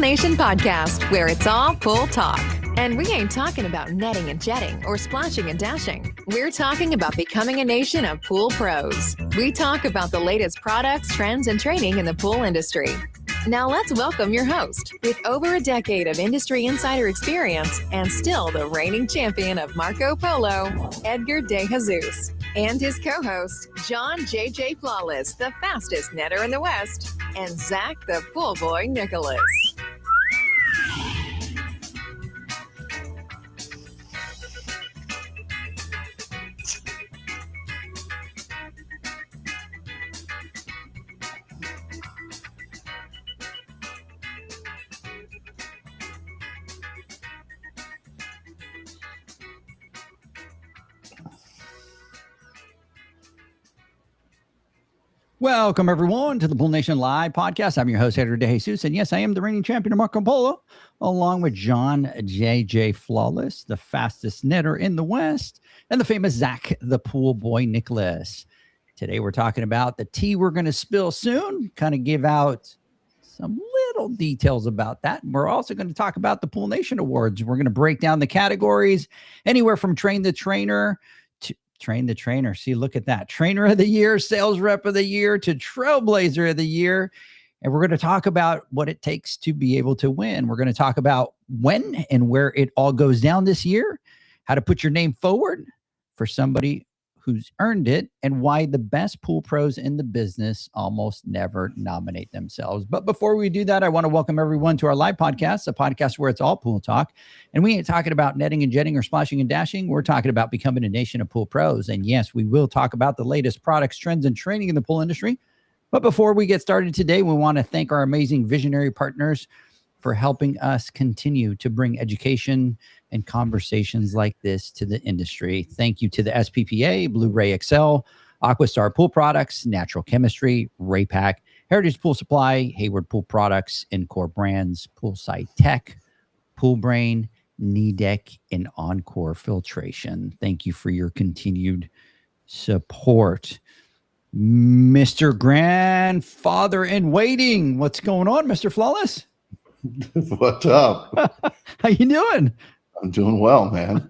Nation podcast, where it's all pool talk. And we ain't talking about netting and jetting or splashing and dashing. We're talking about becoming a nation of pool pros. We talk about the latest products, trends, and training in the pool industry. Now let's welcome your host, with over a decade of industry insider experience and still the reigning champion of Marco Polo, Edgar De Jesus, and his co-host, John JJ Flawless, the fastest netter in the West, and Zach the Pool Boy Nicholas. Welcome, everyone, to the Pool Nation Live podcast. I'm your host, Edgar De Jesus, and yes, I am the reigning champion of Marco Polo, along with John JJ Flawless, the fastest netter in the West, and the famous Zach, the Pool Boy Nicholas. Today, we're talking about the tea we're going to spill soon, kind of give out some little details about that. We're also going to talk about the Pool Nation Awards. We're going to break down the categories, anywhere from Train the Trainer to Train the Trainer. See, look at that. Trainer of the Year, Sales Rep of the Year to Trailblazer of the Year. And we're going to talk about what it takes to be able to win. We're going to talk about when and where it all goes down this year, how to put your name forward for somebody who's earned it, and why the best pool pros in the business almost never nominate themselves. But before we do that, I want to welcome everyone to our live podcast, a podcast where it's all pool talk. And we ain't talking about netting and jetting or splashing and dashing. We're talking about becoming a nation of pool pros. And yes, we will talk about the latest products, trends, and training in the pool industry. But before we get started today, we want to thank our amazing visionary partners for helping us continue to bring education and conversations like this to the industry. Thank you to the SPPA, Blu-ray XL, Aquastar Pool Products, Natural Chemistry, Raypack, Heritage Pool Supply, Hayward Pool Products, Encore Brands, Poolside Tech, Pool Brain, Knee Deck, and Encore Filtration. Thank you for your continued support. Mr. Grandfather in Waiting, what's going on, Mr. Flawless? What's up? How you doing? I'm doing well, man.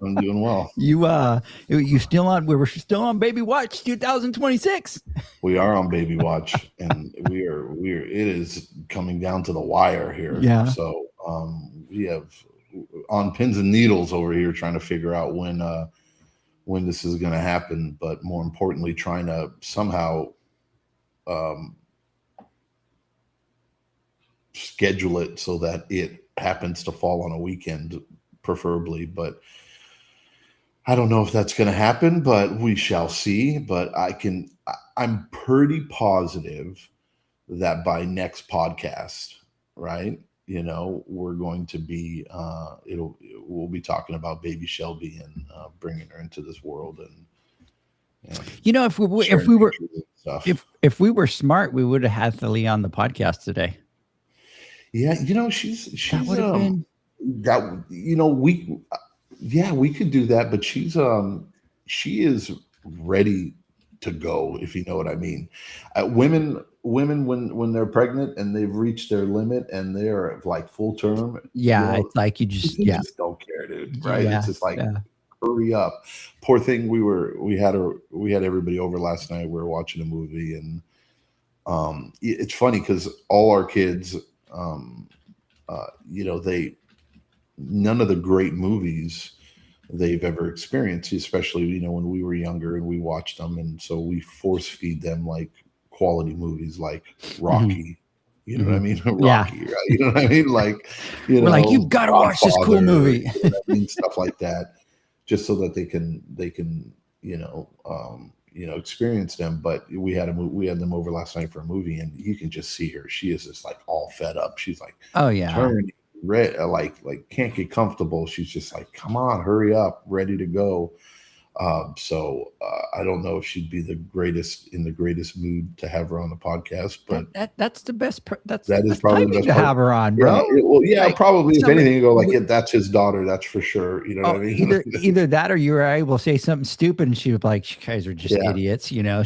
I'm doing well. You still on? We're still on Baby Watch 2026. We are on Baby Watch, and we're. It is coming down to the wire here. Yeah. So we have on pins and needles over here trying to figure out when this is going to happen, but more importantly, trying to somehow schedule it so that it happens to fall on a weekend, preferably. But I don't know if that's going to happen, but we shall see. But I'm pretty positive that by next podcast, right, we're going to be we'll be talking about baby Shelby and bringing her into this world. And if we were smart, we would have had Thalia on the podcast today. Yeah, she's that would have been that. We could do that, but she is ready to go, if you know what I mean. Women when they're pregnant and they've reached their limit and they're like full term. It's like you just don't care, dude. Right? Yeah, it's just like hurry up. Poor thing. We had everybody over last night. We were watching a movie, and it's funny because all our kids. None of the great movies they've ever experienced, especially, when we were younger and we watched them. And so we force feed them like quality movies, like Rocky, you know what I mean? Rocky, right? You know what I mean? Like, we're like, you've got to watch this cool movie, stuff like that, just so that they can, experience them. But we had them over last night for a movie, and you can just see her. She is just like all fed up. She's like, oh yeah, turning red, like can't get comfortable. She's just like, come on, hurry up, ready to go. So I don't know if she'd be in the greatest mood to have her on the podcast, but that's the best. That is probably the best to have her on, bro. Probably. If anything, you go like, that's his daughter. That's for sure. You know what I mean? either that, or you were able to say something stupid, and she was like, "You guys are just idiots." No.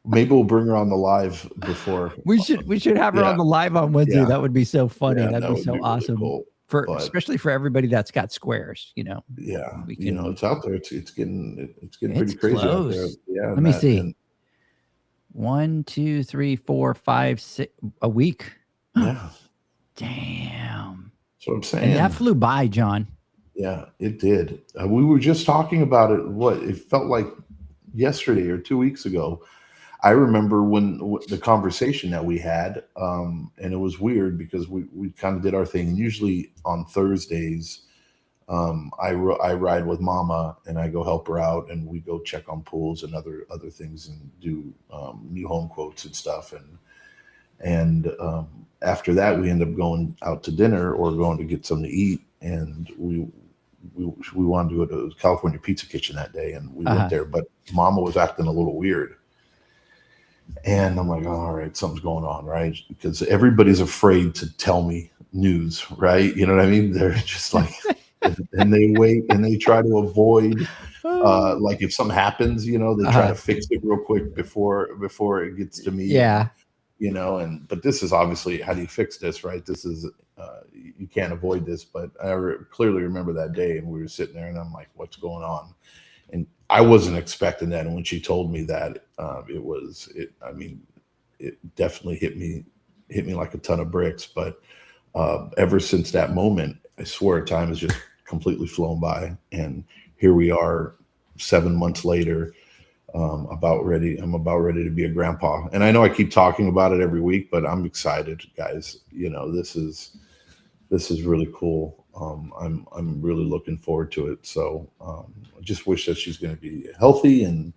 Maybe we'll bring her on the live before. We should have her on the live on Wednesday. Yeah. That would be so funny. Yeah, That'd that be would so be really awesome cool. for But- especially for everybody that's got squares. Yeah, we you know, can- it's out there. It's getting It's pretty crazy out there. close. Yeah. Let me Matt, see. and- 1, 2, 3, 4, 5, 6 a week. yeah, Damn. that's what I'm saying. And that flew by, John. Yeah, it did. We were just talking about it. It felt like yesterday or 2 weeks ago. I remember when the conversation that we had, and it was weird because we kind of did our thing. And usually on Thursdays, I ride with Mama and I go help her out, and we go check on pools and other things and do new home quotes and stuff. And after that, we end up going out to dinner or going to get something to eat, and we wanted to go to California Pizza Kitchen that day, and we went there, but Mama was acting a little weird. And I'm like, oh, all right, something's going on, right? Because everybody's afraid to tell me news, right? You know what I mean? They're just like, and they wait and they try to avoid, like if something happens, you know, they try to fix it real quick before it gets to me. Yeah. You know, but this is obviously, how do you fix this, right? This is, you can't avoid this, but I clearly remember that day, and we were sitting there and I'm like, what's going on? And I wasn't expecting that. And when she told me that, it definitely hit me like a ton of bricks. But ever since that moment, I swear time has just completely flown by. And here we are 7 months later. I'm about ready to be a grandpa. And I know I keep talking about it every week, but I'm excited, guys. You know, this is really cool. I'm really looking forward to it. So I just wish that she's going to be healthy and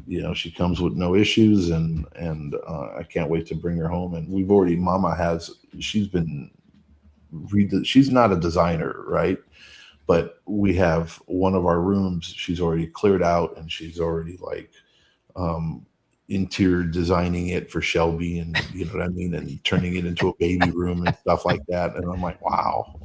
you know, she comes with no issues, and I can't wait to bring her home. And she's not a designer, right? But we have one of our rooms she's already cleared out, and she's already like interior designing it for Shelby, and you know what I mean, and turning it into a baby room and stuff like that. And I'm like, wow.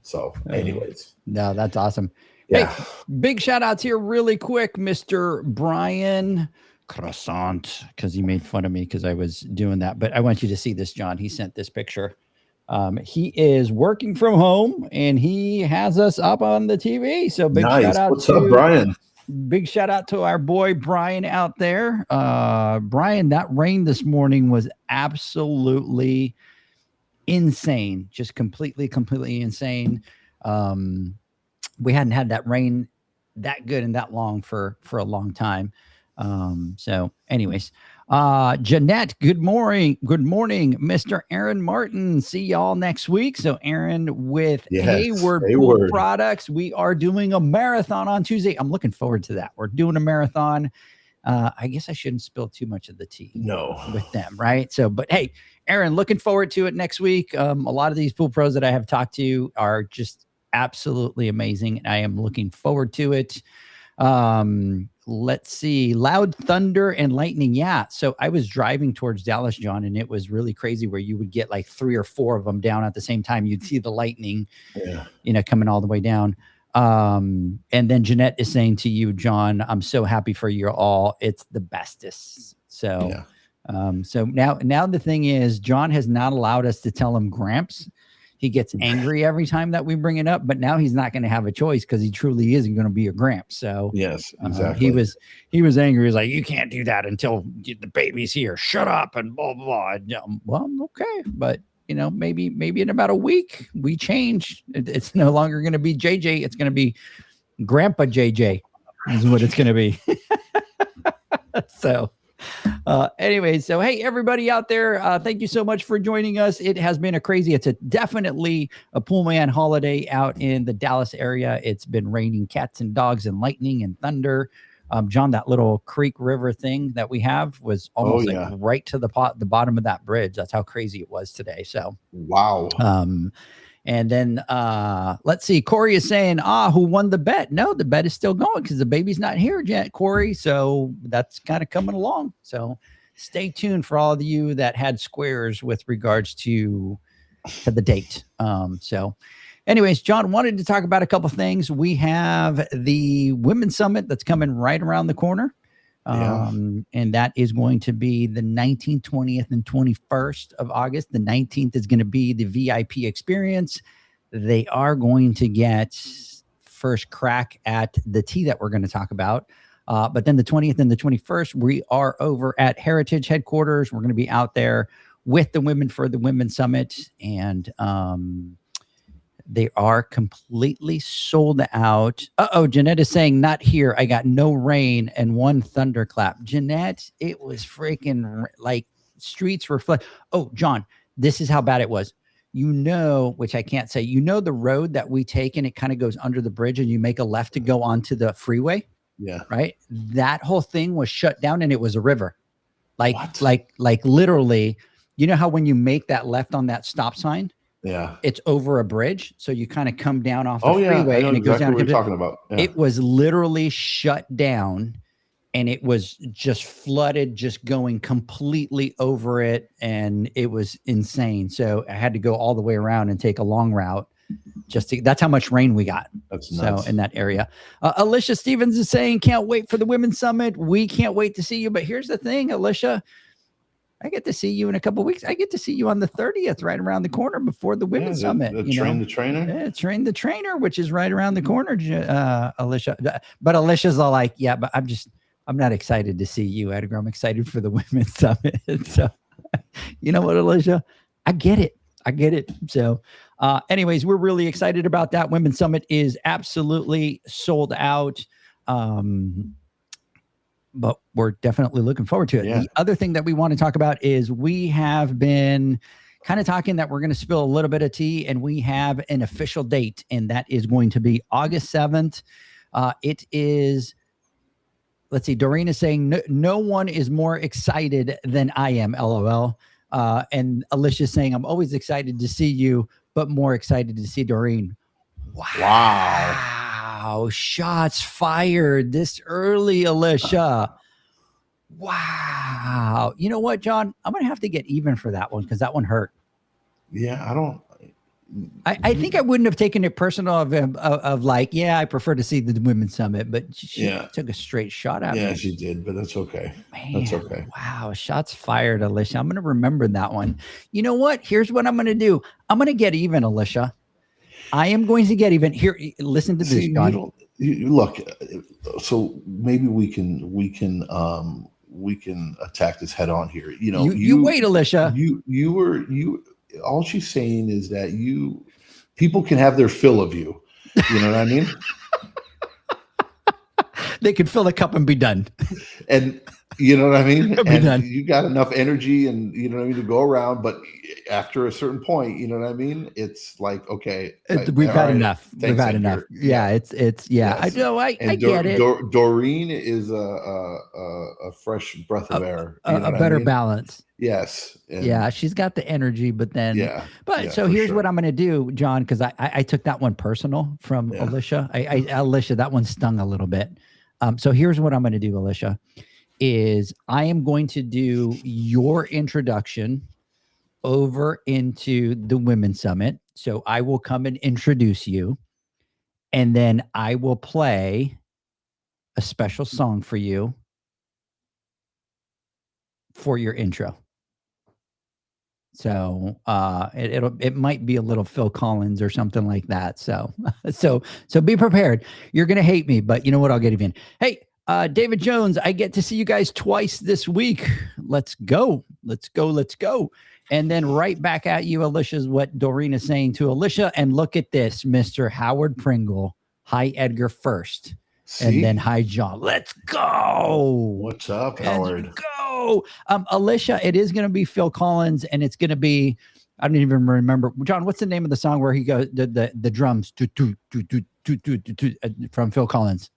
So anyways. No, that's awesome. Yeah. Hey, big shout outs here really quick, Mr. Brian Croissant, because he made fun of me because I was doing that. But I want you to see this, John. He sent this picture. He is working from home and he has us up on the TV. So big Nice. shout out. What's up, Brian? Big shout out to our boy Brian out there. Brian, that rain this morning was absolutely insane. Just completely insane. We hadn't had that rain that good and that long for a long time. So anyways, Jeanette, good morning, Mr. Aaron Martin. See y'all next week. So Aaron with Hayward Pool Products, we are doing a marathon on Tuesday. I'm looking forward to that. We're doing a marathon. I guess I shouldn't spill too much of the tea with them, right? So, but hey, Aaron, looking forward to it next week. A lot of these pool pros that I have talked to are just absolutely amazing, and I am looking forward to it. Let's see, loud thunder and lightning. Yeah. So I was driving towards Dallas, John, and it was really crazy where you would get like 3 or 4 of them down at the same time. You'd see the lightning, you know, coming all the way down. And then Jeanette is saying to you, John, I'm so happy for you all. It's the bestest. So, so now the thing is, John has not allowed us to tell him Gramps. He gets angry every time that we bring it up, but now he's not going to have a choice because he truly isn't going to be a Gramps. So yes, exactly. He was angry. He was like, you can't do that until the baby's here. Shut up and blah, blah, blah. Well, okay. But you know, maybe in about a week we change. It's no longer going to be JJ. It's going to be Grandpa JJ is what it's going to be. So anyway, so hey, everybody out there, thank you so much for joining us. It has been it's definitely a Pool Man holiday out in the Dallas area. It's been raining cats and dogs and lightning and thunder. John, that little creek river thing that we have was almost like right to the bottom of that bridge. That's how crazy it was today. So wow. And then let's see, Corey is saying, who won the bet? No, the bet is still going because the baby's not here yet, Corey. So that's kind of coming along. So stay tuned for all of you that had squares with regards to the date. So anyways, John wanted to talk about a couple things. We have the Women's Summit that's coming right around the corner. Yeah. And that is going to be the 19th, 20th, and 21st of August. The 19th is going to be the VIP experience. They are going to get first crack at the tea that we're going to talk about. But then the 20th and the 21st, we are over at Heritage headquarters. We're going to be out there with the women for the Women's Summit. And they are completely sold out. Jeanette is saying, not here. I got no rain and one thunderclap. Jeanette, it was freaking like streets were flooded. Oh, John, this is how bad it was. Which I can't say, the road that we take and it kind of goes under the bridge and you make a left to go onto the freeway. Yeah. Right. That whole thing was shut down and it was a river. Like literally, you know how when you make that left on that stop sign, yeah, it's over a bridge. So you kind of come down off the freeway and it exactly goes down. What you're talking about. Yeah. It was literally shut down and it was just flooded, just going completely over it. And it was insane. So I had to go all the way around and take a long route. That's how much rain we got. That's nuts. So in that area. Alicia Stevens is saying, can't wait for the Women's Summit. We can't wait to see you. But here's the thing, Alicia, I get to see you in a couple of weeks. I get to see you on the 30th, right around the corner before the Women's Summit. Train the Trainer? Yeah, Train the Trainer, which is right around the corner, Alicia. But Alicia's all like, yeah, but I'm not excited to see you, Edgar. I'm excited for the Women's Summit. So, you know what, Alicia? I get it. So, anyways, we're really excited about that. Women's Summit is absolutely sold out. But we're definitely looking forward to it. Yeah. The other thing that we want to talk about is we have been kind of talking that we're going to spill a little bit of tea and we have an official date, and that is going to be August 7th. It is, let's see, Doreen is saying no one is more excited than I am, LOL. And Alicia is saying, I'm always excited to see you, but more excited to see Doreen. Wow. Shots fired this early, Alicia. Wow. You know what, John? I'm going to have to get even for that one because that one hurt. Yeah, I think I wouldn't have taken it personal of like, yeah, I prefer to see the Women's Summit, but she took a straight shot at me. Yeah, she did, but that's okay. Man, that's okay. Wow, shots fired, Alicia. I'm going to remember that one. You know what? Here's what I'm going to do. I'm going to get even, Alicia. I am going to get even. Here, listen to this, John. Look, so maybe we can attack this head on here. You wait, Alicia. All she's saying is that people can have their fill of you. You know what I mean? They could fill a cup and be done. And you know what I mean? And you got enough energy and you know what I mean to go around, but after a certain point, you know what I mean? It's like, okay, we've had enough. We've had enough. Yeah, it's yes. I know. I get it. Doreen is a fresh breath of air. A better balance. Yes. Yeah, she's got the energy, but then so here's what I'm going to do, John, because I took that one personal from Alicia. Alicia, that one stung a little bit. So here's what I'm going to do, Alicia, is I am going to do your introduction over into the Women's Summit. So I will come and introduce you, and then I will play a special song for you for your intro. So it might be a little Phil Collins or something like that. So be prepared. You're gonna hate me, but you know what? I'll get even. Hey, David Jones, I get to see you guys twice this week. Let's go. And then right back at you, Alicia, is what Doreen is saying to Alicia. And look at this, Mr. Howard Pringle. Hi, Edgar first. See? And then hi, John. Let's go. What's up, Howard? Let's go. Alicia, it is going to be Phil Collins, and it's going to be, I don't even remember. John, what's the name of the song where he goes, the drums, from Phil Collins?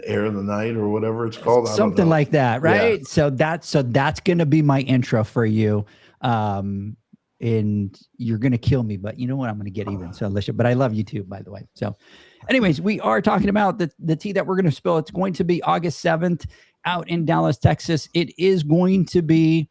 Air of the Night or whatever it's called. Something like that, right? Yeah. So that's going to be my intro for you. And you're going to kill me, but you know what? I'm going to get even. So Alicia, but I love you too, by the way. So anyways, we are talking about the tea that we're going to spill. It's going to be August 7th out in Dallas, Texas. It is going to be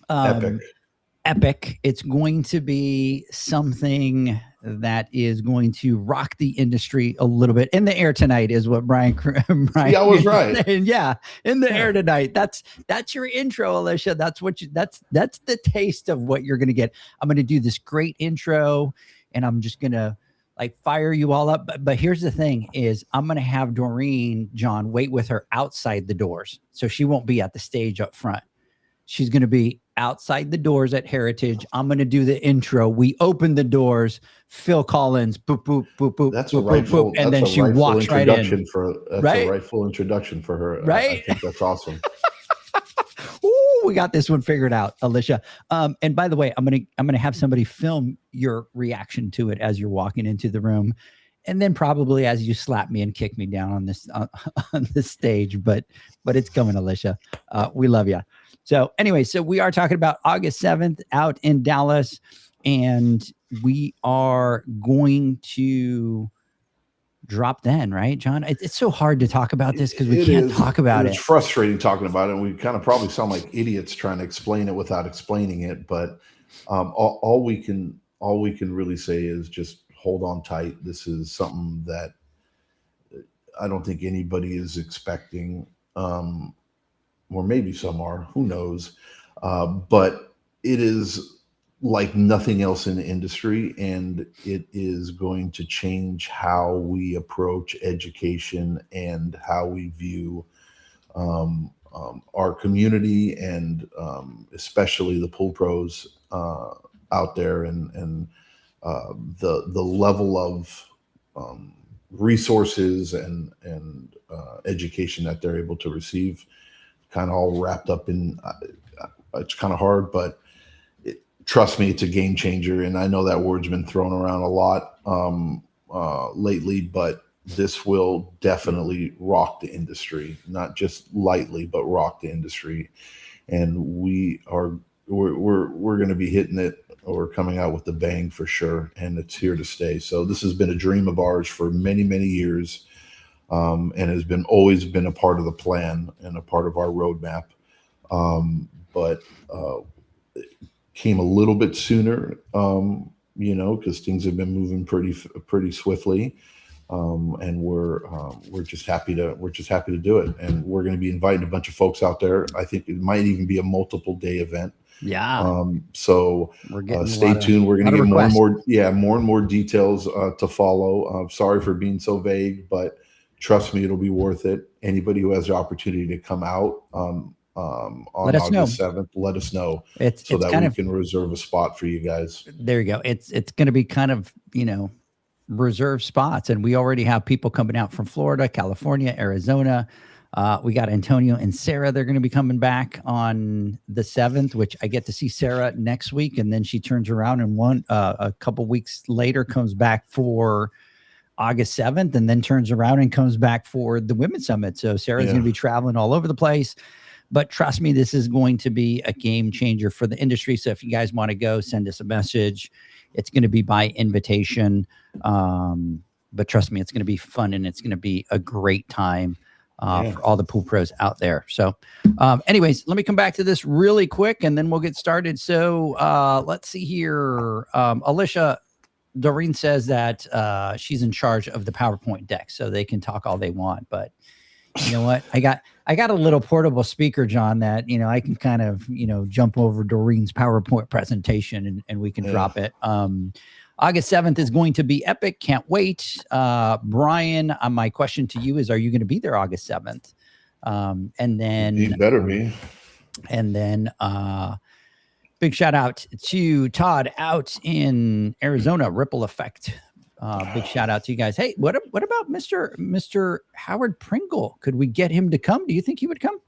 epic. It's going to be something that is going to rock the industry a little bit. In the air tonight is what Brian Yeah, I was right. saying. Yeah, in the air tonight. That's your intro, Alicia. That's the taste of what you're going to get. I'm going to do this great intro, and I'm just going to like fire you all up. But here's the thing: is I'm going to have Doreen, John, wait with her outside the doors, so she won't be at the stage up front. She's going to be outside the doors at Heritage. I'm going to do the intro. We open the doors. Phil Collins, boop, boop, boop, boop. That's boop, a rightful, boop, and then she walks right in. That's right? a rightful introduction for her. Right? I think that's awesome. Ooh, we got this one figured out, Alicia. And by the way, I'm gonna have somebody film your reaction to it as you're walking into the room, and then probably as you slap me and kick me down on this stage. But it's coming, Alicia. We love you. So anyway, so we are talking about August 7th out in Dallas, and we are going to drop then, right, John? It's so hard to talk about this because we can't talk about it. It's frustrating talking about it. And we kind of probably sound like idiots trying to explain it without explaining it. But all we can really say is just hold on tight. This is something that I don't think anybody is expecting. Or maybe some are, who knows? But it is like nothing else in the industry, and it is going to change how we approach education and how we view our community, and especially the pool pros out there, and the level of resources and education that they're able to receive. Kind of all wrapped up in it's kind of hard, but trust me, it's a game changer. And I know that word's been thrown around a lot lately, but this will definitely rock the industry, not just lightly, but rock the industry. And we're going to be hitting it, or coming out with the bang for sure. And it's here to stay. So this has been a dream of ours for many, many years. And has always been a part of the plan and a part of our roadmap. But it came a little bit sooner, because things have been moving pretty swiftly. And we're just happy to do it. And we're going to be inviting a bunch of folks out there. I think it might even be a multiple day event. Yeah. So stay tuned. We're going to get more and more details to follow. Sorry for being so vague, but trust me, it'll be worth it. Anybody who has the opportunity to come out on August 7th, let us know so that we can reserve a spot for you guys. There you go. It's going to be kind of, reserved spots. And we already have people coming out from Florida, California, Arizona. We got Antonio and Sarah. They're going to be coming back on the 7th, which I get to see Sarah next week. And then she turns around and a couple weeks later comes back for August 7th, and then turns around and comes back for the Women's Summit. So Sarah's going to be traveling all over the place, but trust me, this is going to be a game changer for the industry. So if you guys want to go, send us a message. It's going to be by invitation. But trust me, it's going to be fun, and it's going to be a great time for all the pool pros out there. So anyways, let me come back to this really quick, and then we'll get started. So let's see here. Alicia, Doreen says that she's in charge of the PowerPoint deck, so they can talk all they want. But you know what? I got a little portable speaker, John, that I can kind of jump over Doreen's PowerPoint presentation and we can drop it. August 7th is going to be epic. Can't wait. Brian, my question to you is: are you going to be there August 7th? And then you better be. And then big shout out to Todd out in Arizona, Ripple Effect. Big shout out to you guys. Hey, what about Mr. Howard Pringle? Could we get him to come? Do you think he would come?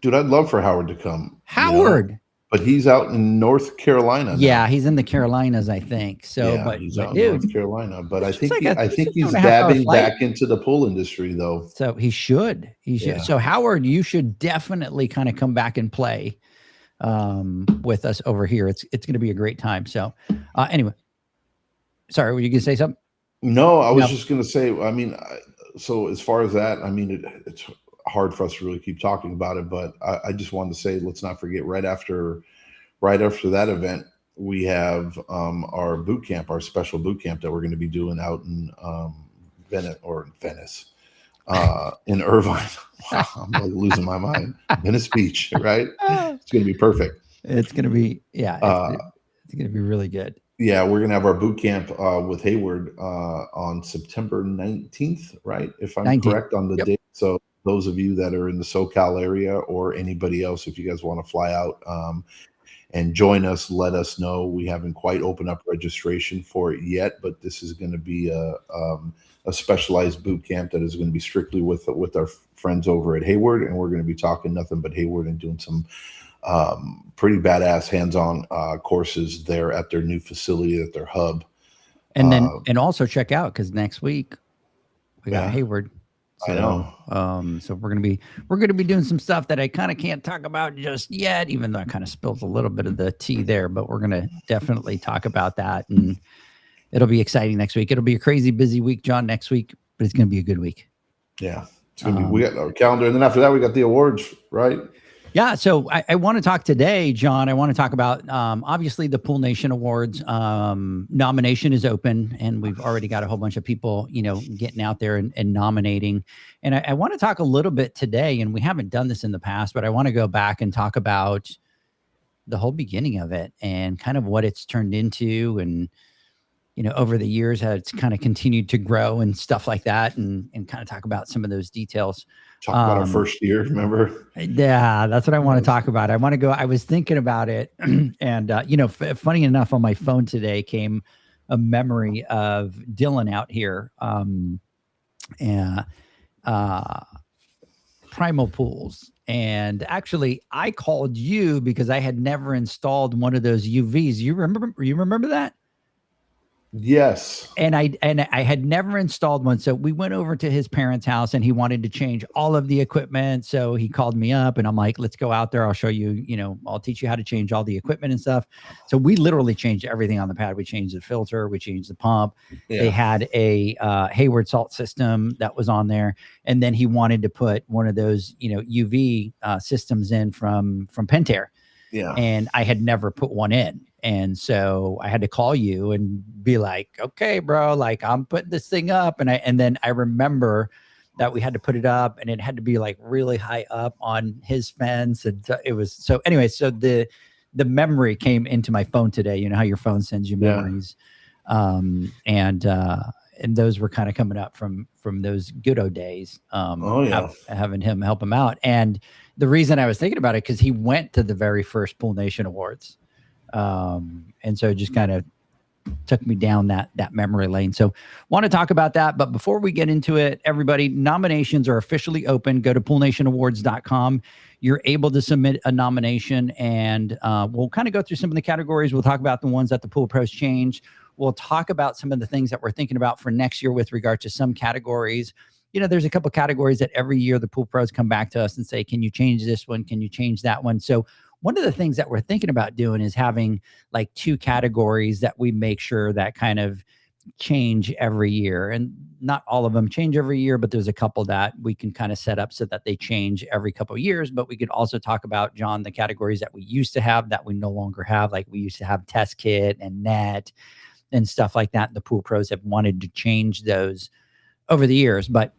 Dude, I'd love for Howard to come. Howard. But he's out in North Carolina now. Yeah, he's in the Carolinas, I think. So, yeah, but he's out in North Carolina. But I think he's dabbing back into the pool industry, though. So he should. Yeah. So Howard, you should definitely kind of come back and play with us over here. It's going to be a great time. So anyway, sorry, were you going to say something? No, I was just going to say, I mean, so as far as that, I mean, it's hard for us to really keep talking about it, but I just wanted to say, let's not forget right after that event, we have our boot camp, our special boot camp that we're going to be doing out in Venice, in Irvine. Wow, I'm like losing my mind. Venice Beach, right? It's going to be perfect. It's going to be, yeah, it's going to be really good. Yeah, we're going to have our boot camp with Hayward on September 19th, right? If I'm 19th. Correct on the date. So those of you that are in the SoCal area, or anybody else, if you guys want to fly out and join us, let us know. We haven't quite opened up registration for it yet, but this is going to be a specialized boot camp that is going to be strictly with our friends over at Hayward, and we're going to be talking nothing but Hayward and doing some pretty badass hands-on courses there at their new facility, at their hub. And then and also check out, because next week we got Yeah. Hayward. So, I know. So we're gonna be doing some stuff that I kind of can't talk about just yet, even though I kind of spilled a little bit of the tea there. But we're gonna definitely talk about that, and it'll be exciting next week. It'll be a crazy busy week, John, next week, but it's gonna be a good week. Yeah, it's gonna be. We got our calendar, and then after that, we got the awards, right? Yeah, so I want to talk today, John. I want to talk about obviously the Pool Nation Awards nomination is open, and we've already got a whole bunch of people, getting out there and nominating. And I want to talk a little bit today, and we haven't done this in the past, but I want to go back and talk about the whole beginning of it and kind of what it's turned into, and over the years how it's kind of continued to grow and stuff like that, and kind of talk about some of those details. Talk about our first year, remember? Yeah, that's what I want to talk about. I was thinking about it, and funny enough, on my phone today came a memory of Dylan out here, and Primal Pools. And actually, I called you because I had never installed one of those UVs. You remember that? Yes. And I had never installed one. So we went over to his parents' house, and he wanted to change all of the equipment. So he called me up, and I'm like, let's go out there. I'll show you, I'll teach you how to change all the equipment and stuff. So we literally changed everything on the pad. We changed the filter. We changed the pump. Yeah. They had a Hayward salt system that was on there. And then he wanted to put one of those, UV systems in from Pentair. Yeah. And I had never put one in. And so I had to call you and be like, okay, bro, like I'm putting this thing up. And then I remember that we had to put it up, and it had to be like really high up on his fence. And it was, so anyway, so the memory came into my phone today. You know how your phone sends you memories. And those were kind of coming up from those good old days. Having him help him out. And the reason I was thinking about it, because he went to the very first Pool Nation Awards. And so it just kind of took me down that memory lane. So want to talk about that. But before we get into it, everybody, nominations are officially open. Go to poolnationawards.com. You're able to submit a nomination, and we'll kind of go through some of the categories. We'll talk about the ones that the Pool Pros changed. We'll talk about some of the things that we're thinking about for next year with regard to some categories. There's a couple categories that every year the Pool Pros come back to us and say, can you change this one? Can you change that one? So one of the things that we're thinking about doing is having like 2 categories that we make sure that kind of change every year. And not all of them change every year, but there's a couple that we can kind of set up so that they change every couple of years. But we could also talk about, John, the categories that we used to have that we no longer have. Like we used to have test kit and net and stuff like that. The Pool Pros have wanted to change those over the years. But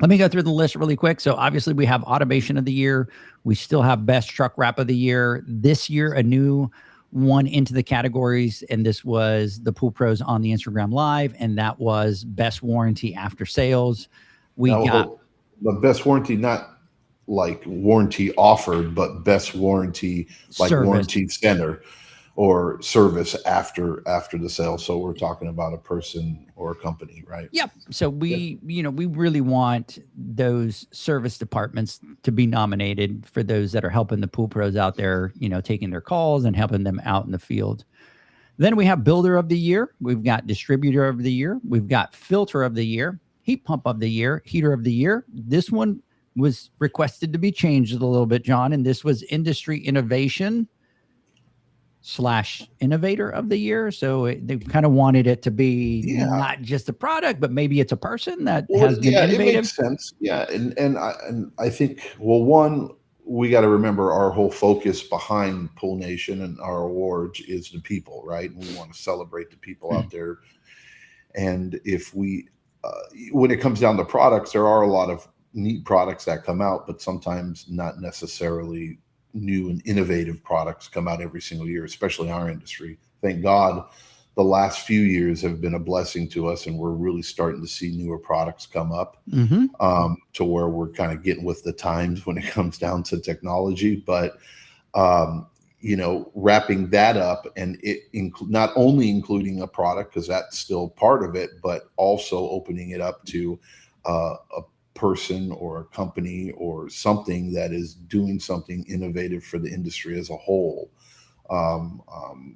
let me go through the list really quick. So obviously we have Automation of the Year. We still have Best Truck Wrap of the Year. This year, a new one into the categories, and this was the Pool Pros on the Instagram Live, and that was Best Warranty After Sales. We got the Best Warranty, not like warranty offered, but Best Warranty, like service. Warranty center or service after the sale. So we're talking about a person or a company, right? Yep. So we really want those service departments to be nominated for those that are helping the Pool Pros out there, taking their calls and helping them out in the field. Then we have Builder of the Year. We've got Distributor of the Year. We've got Filter of the Year, Heat Pump of the Year, Heater of the Year. This one was requested to be changed a little bit, John, and this was Industry Innovation / Innovator of the Year. So they kind of wanted it to be not just a product, but maybe it's a person that has been innovative. It makes sense. Yeah. And I think, well, one, we got to remember our whole focus behind Pool Nation and our awards is the people, right? And we want to celebrate the people out there. And if we, when it comes down to products, there are a lot of neat products that come out, but sometimes not necessarily new and innovative products come out every single year, especially in our industry. Thank God the last few years have been a blessing to us, and we're really starting to see newer products come up to where we're kind of getting with the times when it comes down to technology. But wrapping that up, and it not only including a product, because that's still part of it, but also opening it up to a person or a company or something that is doing something innovative for the industry as a whole,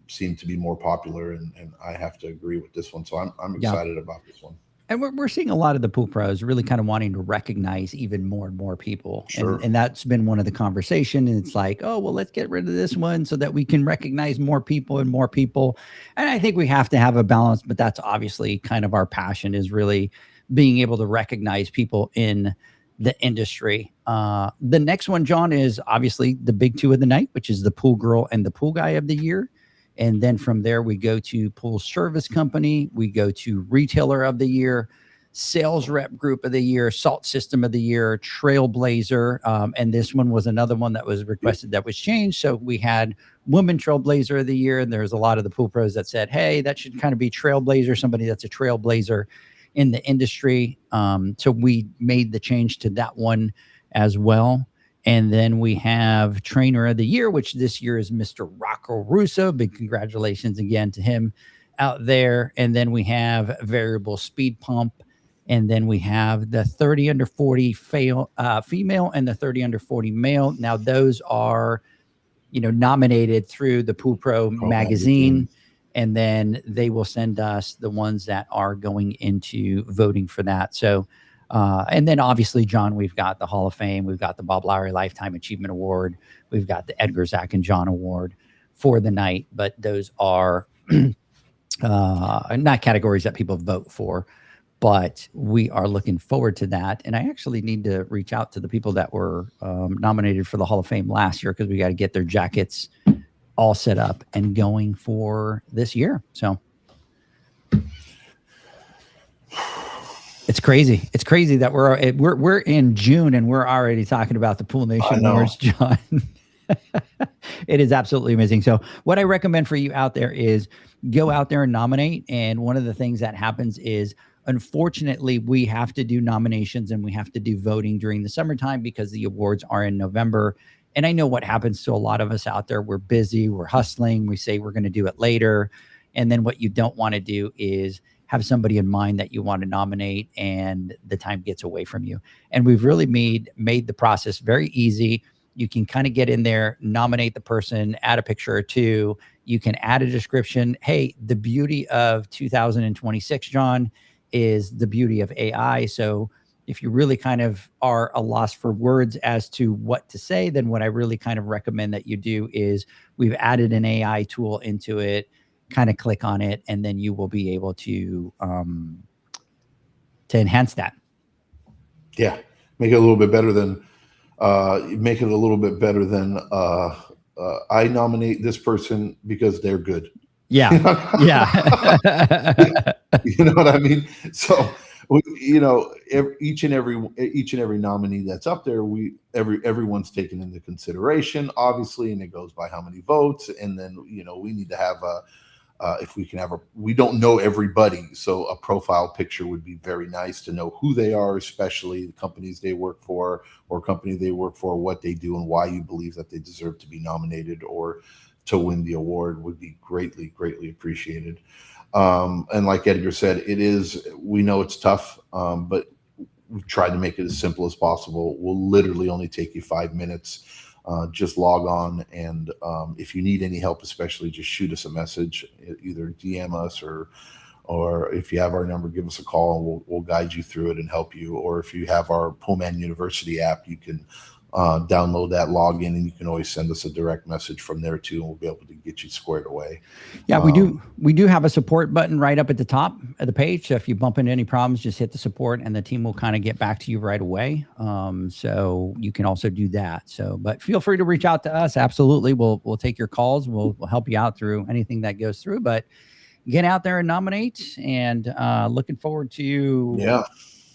seem to be more popular, and I have to agree with this one. So I'm excited about this one. And we're seeing a lot of the pool pros really kind of wanting to recognize even more and more people. Sure. And that's been one of the conversation. And it's like, oh, well, let's get rid of this one so that we can recognize more people and more people. And I think we have to have a balance, but that's obviously kind of our passion, is really being able to recognize people in the industry. The next one, John, is obviously the big two of the night, which is the Pool Girl and the Pool Guy of the Year. And then from there, we go to Pool Service Company. We go to Retailer of the Year, Sales Rep Group of the Year, Salt System of the Year, Trailblazer. And this one was another one that was requested that was changed. So we had Woman Trailblazer of the Year. And there's a lot of the pool pros that said, hey, that should kind of be Trailblazer, somebody that's a trailblazer in the industry. So we made the change to that one as well. And then we have Trainer of the Year, which this year is Mr. Rocco Russo. Big congratulations again to him out there. And then we have Variable Speed Pump. And then we have the 30 under 40 female and the 30 under 40 male. Now those are, nominated through the Pool Pro magazine. And then they will send us the ones that are going into voting for that. So, and then obviously, John, we've got the Hall of Fame. We've got the Bob Lowry Lifetime Achievement Award. We've got the Edgar, Zach, and John Award for the night. But those are not categories that people vote for. But we are looking forward to that. And I actually need to reach out to the people that were nominated for the Hall of Fame last year, because we got to get their jackets all set up and going for this year. So it's crazy. It's crazy that we're in June and we're already talking about the Pool Nation Awards, John. It is absolutely amazing. So what I recommend for you out there is go out there and nominate. And one of the things that happens is, unfortunately, we have to do nominations and we have to do voting during the summertime because the awards are in November. And I know what happens to a lot of us out there. We're busy, we're hustling, we say we're going to do it later. And then what you don't want to do is have somebody in mind that you want to nominate and the time gets away from you. And we've really made the process very easy. You can kind of get in there, nominate the person, add a picture or two. You can add a description. Hey, the beauty of 2026, John, is the beauty of AI. So if you really kind of are a loss for words as to what to say, then what I really kind of recommend that you do is we've added an AI tool into it, kind of click on it, and then you will be able to enhance that. Yeah. Make it a little bit better than, I nominate this person because they're good. Yeah. Yeah. You know what I mean? So, each and every nominee that's up there, everyone's taken into consideration, obviously, and it goes by how many votes. And then, we need to have we don't know everybody. So a profile picture would be very nice to know who they are, especially the companies they work for or company they work for, what they do and why you believe that they deserve to be nominated or to win the award would be greatly, greatly appreciated. And like Edgar said, we know it's tough, but we've tried to make it as simple as possible. We'll literally only take you 5 minutes. Just log on. And if you need any help, especially, just shoot us a message, either DM us or if you have our number, give us a call and we'll guide you through it and help you. Or if you have our Poolman University app, you can download that login, and you can always send us a direct message from there too, and we'll be able to get you squared away. Yeah, we do have a support button right up at the top of the page. So if you bump into any problems, just hit the support and the team will kind of get back to you right away. So you can also do that. So, but feel free to reach out to us. Absolutely. We'll take your calls. We'll help you out through anything that goes through, but get out there and nominate, and looking forward to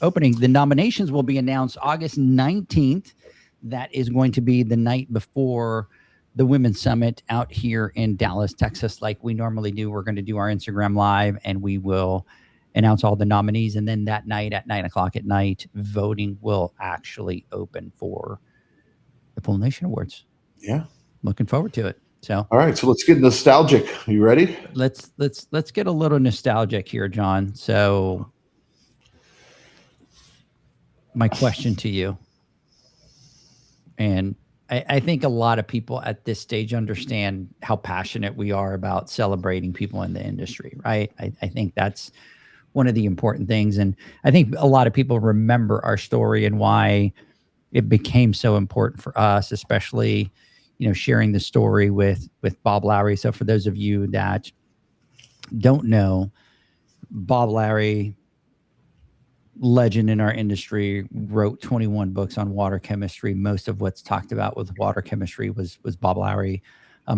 opening. The nominations will be announced August 19th. That is going to be the night before the Women's Summit out here in Dallas, Texas, like we normally do. We're going to do our Instagram Live, and we will announce all the nominees. And then that night at 9:00 at night, voting will actually open for the Pool Nation Awards. Yeah. Looking forward to it. So, all right, so let's get nostalgic. Are you ready? Let's get a little nostalgic here, John. So my question to you, and I think a lot of people at this stage understand how passionate we are about celebrating people in the industry, right? I think that's one of the important things. And I think a lot of people remember our story and why it became so important for us, especially, sharing the story with Bob Lowry. So for those of you that don't know, Bob Lowry, legend in our industry, wrote 21 books on water chemistry. Most of what's talked about with water chemistry was Bob Lowry.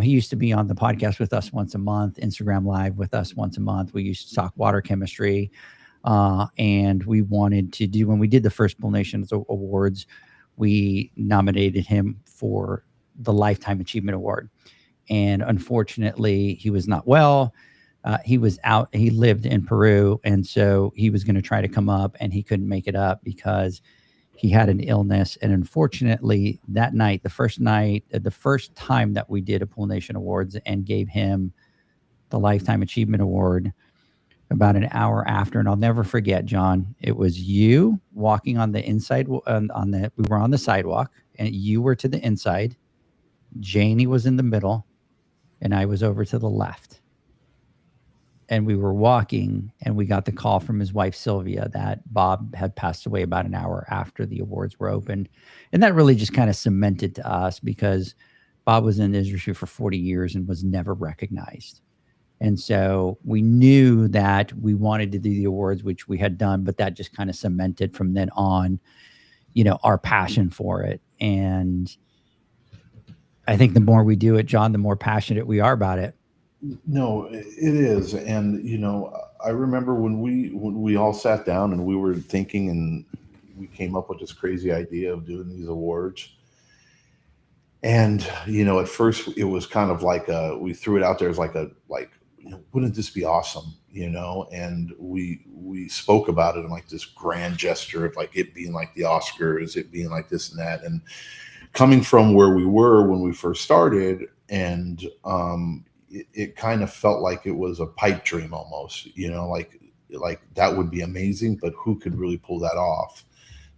He used to be on the podcast with us once a month, Instagram Live with us once a month. We used to talk water chemistry. And we wanted to do, when we did the first Pool Nations Awards, we nominated him for the Lifetime Achievement Award. And unfortunately, he was not well. He was out. He lived in Peru, and so he was going to try to come up, and he couldn't make it up because he had an illness. And unfortunately, that night, the first time that we did a Pool Nation Awards and gave him the Lifetime Achievement Award, about an hour after, and I'll never forget, John, it was you walking on the inside, we were on the sidewalk, and you were to the inside, Janie was in the middle, and I was over to the left. And we were walking, and we got the call from his wife, Sylvia, that Bob had passed away about an hour after the awards were opened. And that really just kind of cemented to us, because Bob was in the industry for 40 years and was never recognized. And so we knew that we wanted to do the awards, which we had done, but that just kind of cemented from then on, our passion for it. And I think the more we do it, John, the more passionate we are about it. No, it is. And, I remember when we all sat down and we were thinking, and we came up with this crazy idea of doing these awards. And, at first it was kind of like we threw it out there as wouldn't this be awesome? And we spoke about it in like this grand gesture of like it being like the Oscars, it being like this and that. And coming from where we were when we first started, and it kind of felt like it was a pipe dream almost, like that would be amazing, but who could really pull that off?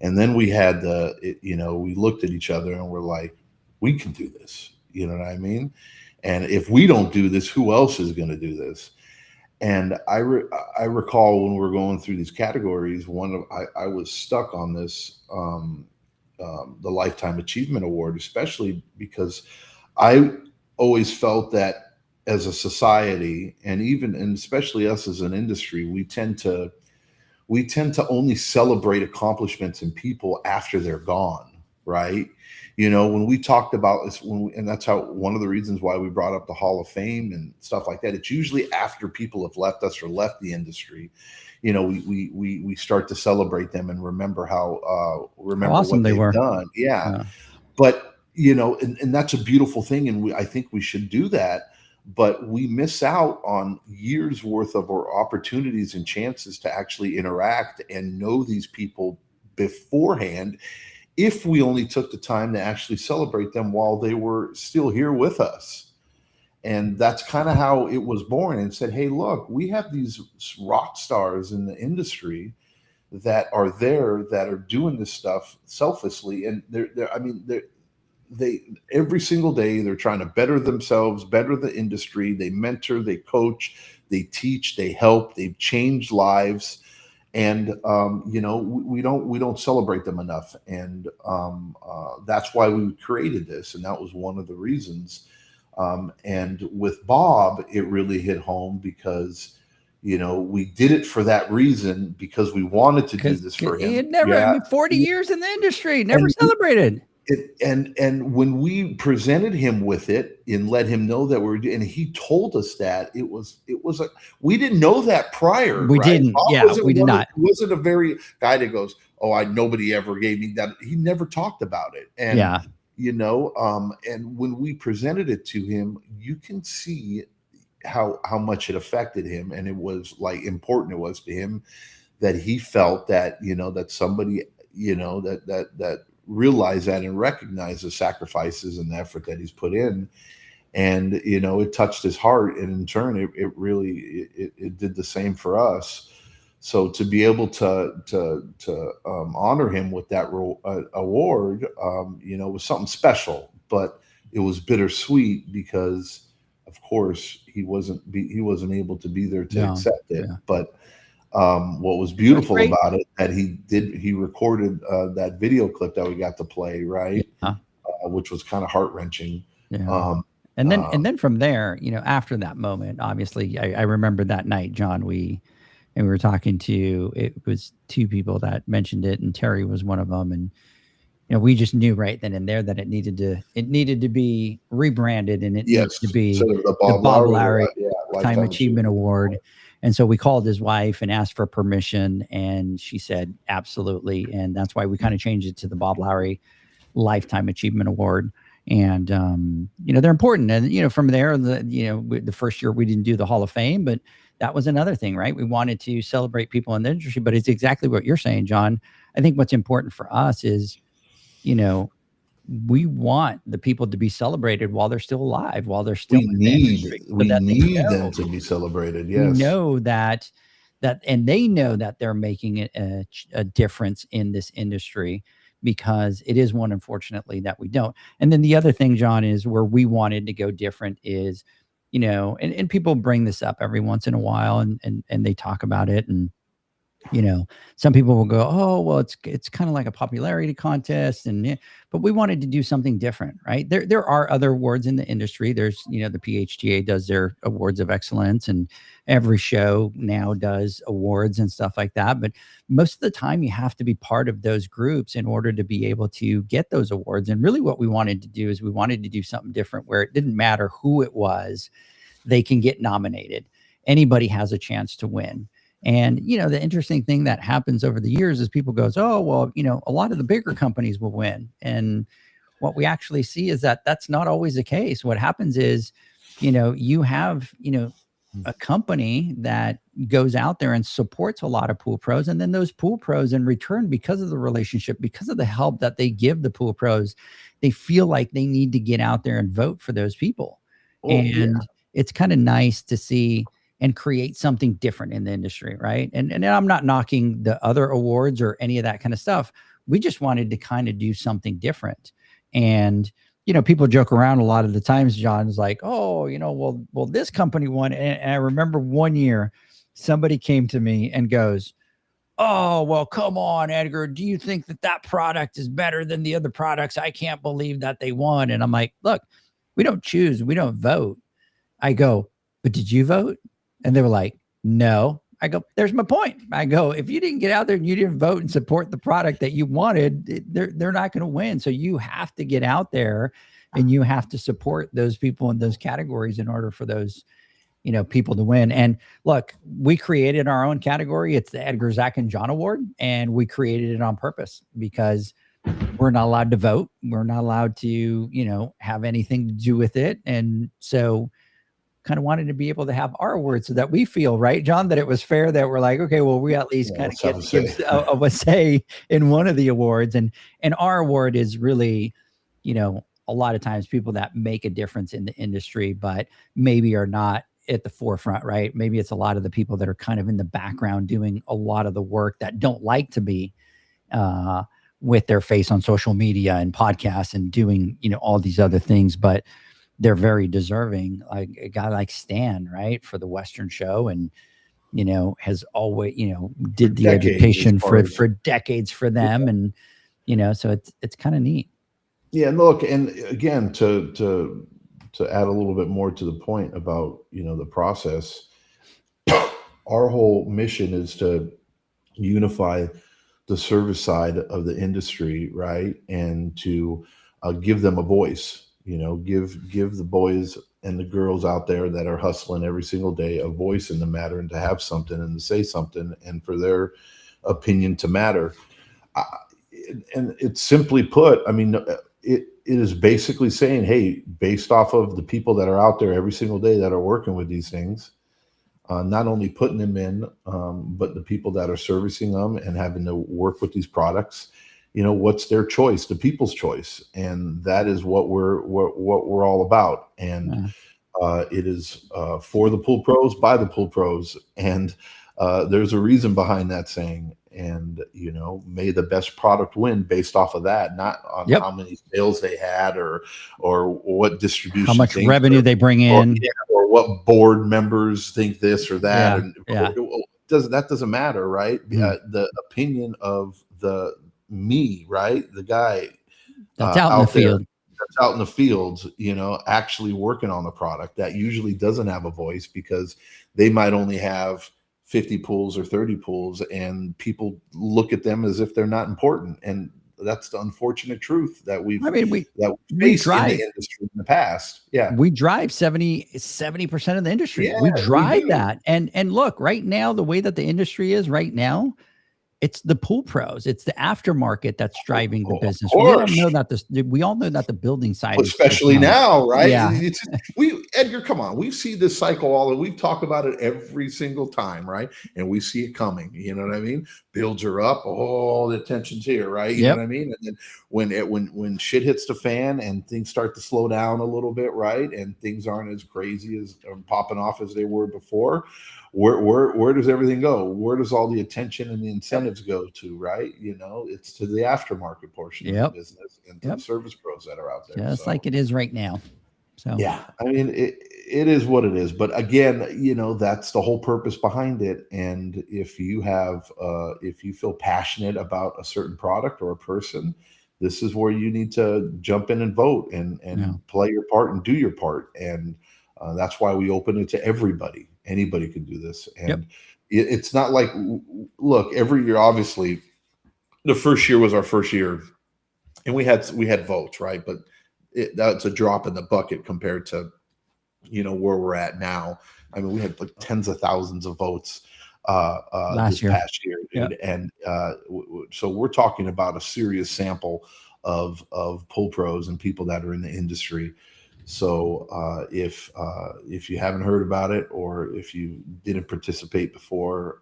And then we had we looked at each other and we're like, we can do this. You know what I mean? And if we don't do this, who else is going to do this? And I recall when we were going through these categories, I was stuck on this, the Lifetime Achievement Award, especially because I always felt that as a society, and especially us as an industry, we tend to only celebrate accomplishments in people after they're gone, right? When we talked about this, and that's one of the reasons why we brought up the Hall of Fame and stuff like that. It's usually after people have left us or left the industry, we start to celebrate them and remember how awesome what they've done. Yeah. But and that's a beautiful thing, and I think we should do that. But we miss out on years worth of our opportunities and chances to actually interact and know these people beforehand, if we only took the time to actually celebrate them while they were still here with us. And that's kind of how it was born, and said, hey, look, we have these rock stars in the industry that are there, that are doing this stuff selflessly. And they every single day, they're trying to better themselves, better the industry. They mentor, they coach, they teach, they help, they've changed lives. And we don't celebrate them enough, and that's why we created this, and that was one of the reasons. And with Bob, it really hit home because we did it for that reason, because we wanted to do this for him. He had never 40 years in the industry, never celebrated. And when we presented him with it and let him know that and he told us that it was like, we didn't know that prior. We didn't. We did not. He wasn't a very guy that goes, oh, nobody ever gave me that. He never talked about it. And, and when we presented it to him, you can see how much it affected him. And it was like important it was to him that he felt that, that somebody, that realize that and recognize the sacrifices and the effort that he's put in. And it touched his heart, and in turn it really did the same for us. So to be able to honor him with that award, was something special. But it was bittersweet because, of course, he wasn't able to be there to accept it. But what was beautiful about it, that he recorded that video clip that we got to play, right? Which was kind of heart-wrenching. And then from there, after that moment, obviously I remember that night, John, we were talking to, it was two people that mentioned it, and Terry was one of them. And we just knew right then and there that it needed to be rebranded, and it needed to be the Bob Lowry Lifetime Achievement Award. And so we called his wife and asked for permission, and she said, absolutely. And that's why we kind of changed it to the Bob Lowry Lifetime Achievement Award. And, they're important. And, from there, the first year we didn't do the Hall of Fame, but that was another thing, right? We wanted to celebrate people in the industry, but it's exactly what you're saying, John. I think what's important for us is, we want the people to be celebrated while they're still alive, while they're still in the industry. We need them to be celebrated. Yes. We know that, and they know that they're making a difference in this industry, because it is one, unfortunately, that we don't. And then the other thing, John, is where we wanted to go different is, and people bring this up every once in a while, and they talk about it, and some people will go, oh, well, it's kind of like a popularity contest. But we wanted to do something different, right? There are other awards in the industry. There's, the PHTA does their awards of excellence, and every show now does awards and stuff like that. But most of the time you have to be part of those groups in order to be able to get those awards. And really what we wanted to do is we wanted to do something different, where it didn't matter who it was, they can get nominated. Anybody has a chance to win. And, the interesting thing that happens over the years is people goes, oh, well, a lot of the bigger companies will win. And what we actually see is that that's not always the case. What happens is, you have, a company that goes out there and supports a lot of pool pros. And then those pool pros in return, because of the relationship, because of the help that they give the pool pros, they feel like they need to get out there and vote for those people. It's kind of nice to see and create something different in the industry, right? And I'm not knocking the other awards or any of that kind of stuff. We just wanted to kind of do something different. And, people joke around a lot of the times, John's like, oh, well, this company won. And I remember one year somebody came to me and goes, oh, well, come on, Edgar, do you think that product is better than the other products? I can't believe that they won. And I'm like, look, we don't choose, we don't vote. I go, but did you vote? And they were like, no. I go, there's my point. I go, if you didn't get out there and you didn't vote and support the product that you wanted, they're not going to win. So you have to get out there and you have to support those people in those categories in order for those, people to win. And look, we created our own category. It's the Edgar, Zach, and John Award. And we created it on purpose because we're not allowed to vote. We're not allowed to, have anything to do with it. And so kind of wanted to be able to have our awards so that we feel, right, John, that it was fair, that we're like, okay, well, we at least kind of get a say in one of the awards. And our award is really, a lot of times people that make a difference in the industry, but maybe are not at the forefront, right? Maybe it's a lot of the people that are kind of in the background doing a lot of the work that don't like to be with their face on social media and podcasts and doing, all these other things, but they're very deserving. Like a guy like Stan, right, for the Western show, and has always, did the Decades, education as far as- for decades for them. And, so it's kind of neat. Yeah, and look, and again, to add a little bit more to the point about the process, our whole mission is to unify the service side of the industry, right, and to give them a voice. Give the boys and the girls out there that are hustling every single day a voice in the matter, and to have something and to say something, and for their opinion to matter. And it's simply put, I mean, it is basically saying, hey, based off of the people that are out there every single day that are working with these things, not only putting them in, but the people that are servicing them and having to work with these products, what's their choice, the people's choice. And that is what we're all about. And it is for the pool pros, by the pool pros. And there's a reason behind that saying. And, may the best product win based off of that, not on how many sales they had or what distribution, how much revenue they bring in, or what board members think this or that. That doesn't matter, right? The opinion of me, right? The guy that's out in the field. That's out in the field, actually working on the product, that usually doesn't have a voice because they might only have 50 pools or 30 pools, and people look at them as if they're not important. And that's the unfortunate truth that we faced in the industry in the past. Yeah. We drive 70% of the industry. We drive that. And look, right now, the way that the industry is right now, it's the pool pros. It's the aftermarket that's driving the business. We all know that the building side, especially now, right? Yeah. Edgar, come on. We see this cycle we've talked about it every single time, right? And we see it coming. You know what I mean? Builds are up. Oh, the attention's here, right? You know what I mean? And then when shit hits the fan and things start to slow down a little bit, right? And things aren't as crazy as popping off as they were before. Where does everything go? Where does all the attention and the incentives go to, right? It's to the aftermarket portion of the business and to the service pros that are out there. Just like it is right now. So yeah, I mean, it is what it is. But again, that's the whole purpose behind it. And if you feel passionate about a certain product or a person, this is where you need to jump in and vote and play your part and do your part. And that's why we open it to everybody. Anybody can do this. And it's not like, look, every year, obviously, the first year was our first year, and we had votes, right? But that's a drop in the bucket compared to, where we're at now. I mean, we had like tens of thousands of votes past year, dude. And so we're talking about a serious sample of pool pros and people that are in the industry. So if you haven't heard about it, or if you didn't participate before,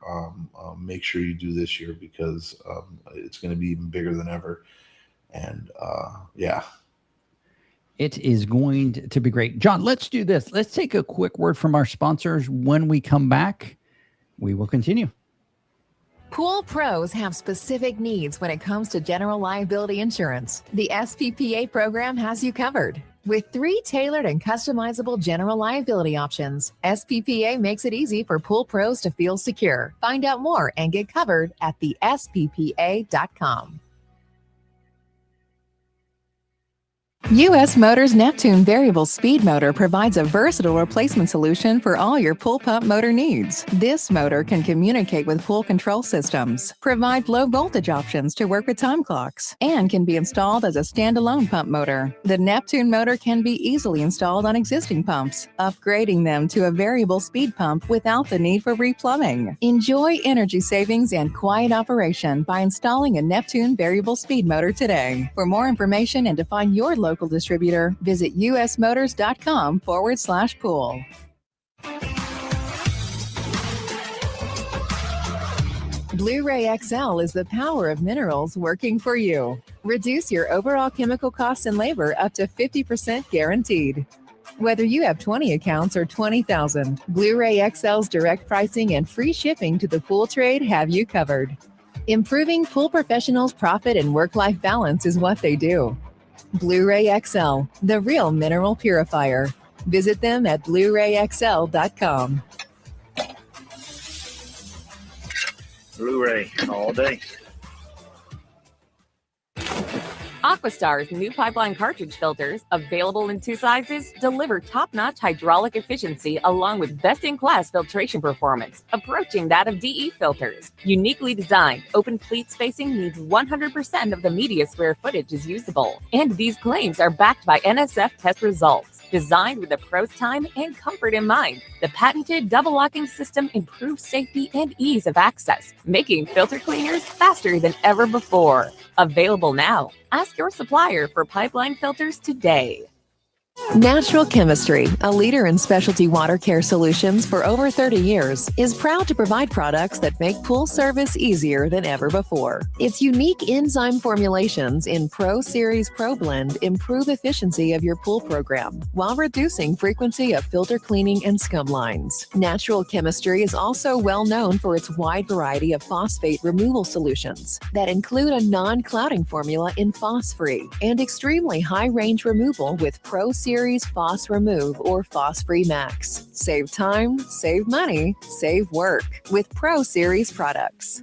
make sure you do this year, because it's going to be even bigger than ever. And it is going to be great. John, let's do this. Let's take a quick word from our sponsors. When we come back, we will continue. Pool pros have specific needs when it comes to general liability insurance. The SPPA program has you covered. With 3 tailored and customizable general liability options, SPPA makes it easy for pool pros to feel secure. Find out more and get covered at thesppa.com. U.S. Motors Neptune Variable Speed Motor provides a versatile replacement solution for all your pool pump motor needs. This motor can communicate with pool control systems, provide low voltage options to work with time clocks, and can be installed as a standalone pump motor. The Neptune motor can be easily installed on existing pumps, upgrading them to a variable speed pump without the need for replumbing. Enjoy energy savings and quiet operation by installing a Neptune Variable Speed Motor today. For more information and to find your local distributor, visit usmotors.com/pool. Blu-ray XL is the power of minerals working for you. Reduce your overall chemical costs and labor up to 50% guaranteed. Whether you have 20 accounts or 20,000, Blu-ray XL's direct pricing and free shipping to the pool trade have you covered. Improving pool professionals' profit and work-life balance is what they do. Blu-ray XL, the real mineral purifier. Visit them at BluRayXL.com. Blu-ray all day. Aquastar's new pipeline cartridge filters, available in 2 sizes, deliver top-notch hydraulic efficiency along with best-in-class filtration performance, approaching that of DE filters. Uniquely designed, open fleet spacing means 100% of the media square footage is usable. And these claims are backed by NSF test results. Designed with the pro's time and comfort in mind, the patented double locking system improves safety and ease of access, making filter cleaners faster than ever before. Available now. Ask your supplier for pipeline filters today. Natural Chemistry, a leader in specialty water care solutions for over 30 years, is proud to provide products that make pool service easier than ever before. Its unique enzyme formulations in Pro Series Pro Blend improve efficiency of your pool program while reducing frequency of filter cleaning and scum lines. Natural Chemistry is also well known for its wide variety of phosphate removal solutions that include a non-clouding formula in Phos-Free and extremely high range removal with Pro Series Phos Remove or Phos Free Max. Save time, save money, save work with Pro Series products.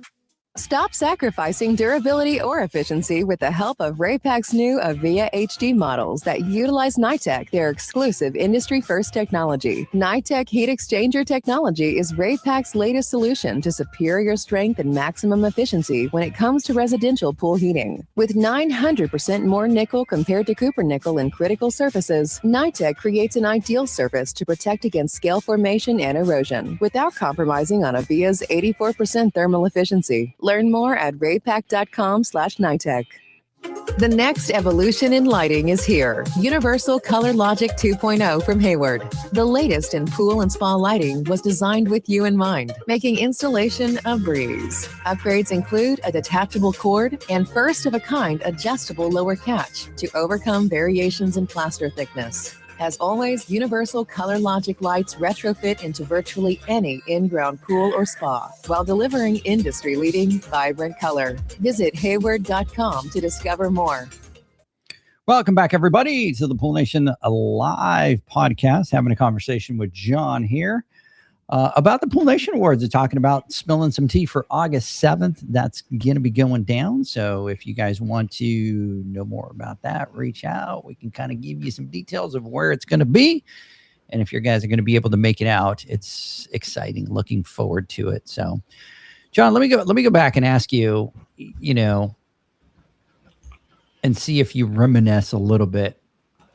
Stop sacrificing durability or efficiency with the help of Raypak's new Avia HD models that utilize NITEC, their exclusive industry-first technology. NITEC heat exchanger technology is Raypak's latest solution to superior strength and maximum efficiency when it comes to residential pool heating. With 900% more nickel compared to copper nickel in critical surfaces, NITEC creates an ideal surface to protect against scale formation and erosion without compromising on Avia's 84% thermal efficiency. Learn more at raypak.com/NITEC. The next evolution in lighting is here. Universal Color Logic 2.0 from Hayward. The latest in pool and spa lighting was designed with you in mind, making installation a breeze. Upgrades include a detachable cord and first-of-a-kind adjustable lower catch to overcome variations in plaster thickness. As always, Universal Color Logic lights retrofit into virtually any in-ground pool or spa while delivering industry-leading vibrant color. Visit hayward.com to discover more. Welcome back, everybody, to the Pool Nation Live podcast. Having a conversation with John here about the Pool Nation Awards. They're talking about spilling some tea for August 7th. That's going to be going down. So if you guys want to know more about that, reach out. We can kind of give you some details of where it's going to be. And if your guys are going to be able to make it out, it's exciting. Looking forward to it. So, John, let me go back and ask you, and see if you reminisce a little bit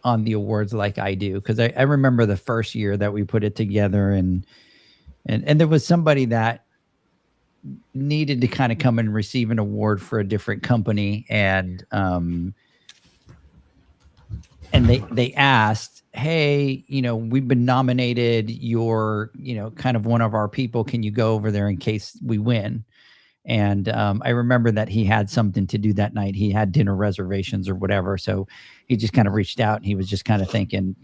on the awards like I do. Because I remember the first year that we put it together, and there was somebody that needed to kind of come and receive an award for a different company. And they asked, hey, we've been nominated. You're, kind of one of our people. Can you go over there in case we win? And I remember that he had something to do that night. He had dinner reservations or whatever. So he just kind of reached out, and he was just kind of thinking,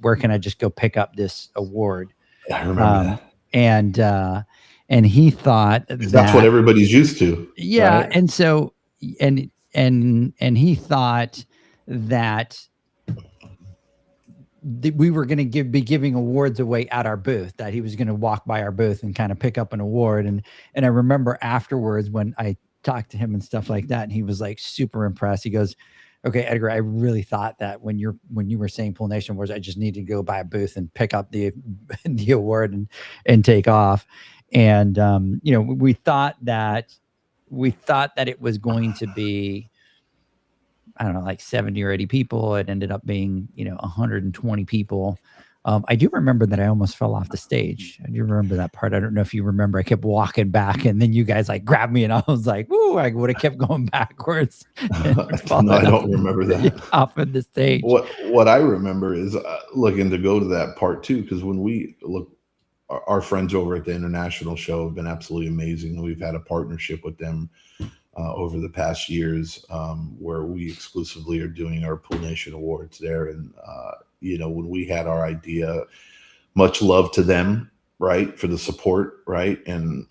where can I just go pick up this award? I remember that. And he thought that's what everybody's used to. Yeah. Right? And so, and he thought that we were going to be giving awards away at our booth, that he was going to walk by our booth and kind of pick up an award. And I remember afterwards when I talked to him and stuff like that, and he was like super impressed. He goes, okay, Edgar, I really thought that when you were saying Pool Nation Awards, I just need to go by a booth and pick up the award and take off. And we thought that it was going to be, I don't know, like 70 or 80 people. It ended up being, 120 people. I do remember that I almost fell off the stage. I do remember that part. I don't know if you remember. I kept walking back, and then you guys like grabbed me, and I was like, "Ooh!" I would have kept going backwards. No, I don't remember that. Off of the stage. What I remember is looking to go to that part too, because when we look, our friends over at the International Show have been absolutely amazing. We've had a partnership with them over the past years, where we exclusively are doing our Pool Nation Awards there, and when we had our idea, much love to them, right, for the support, right, and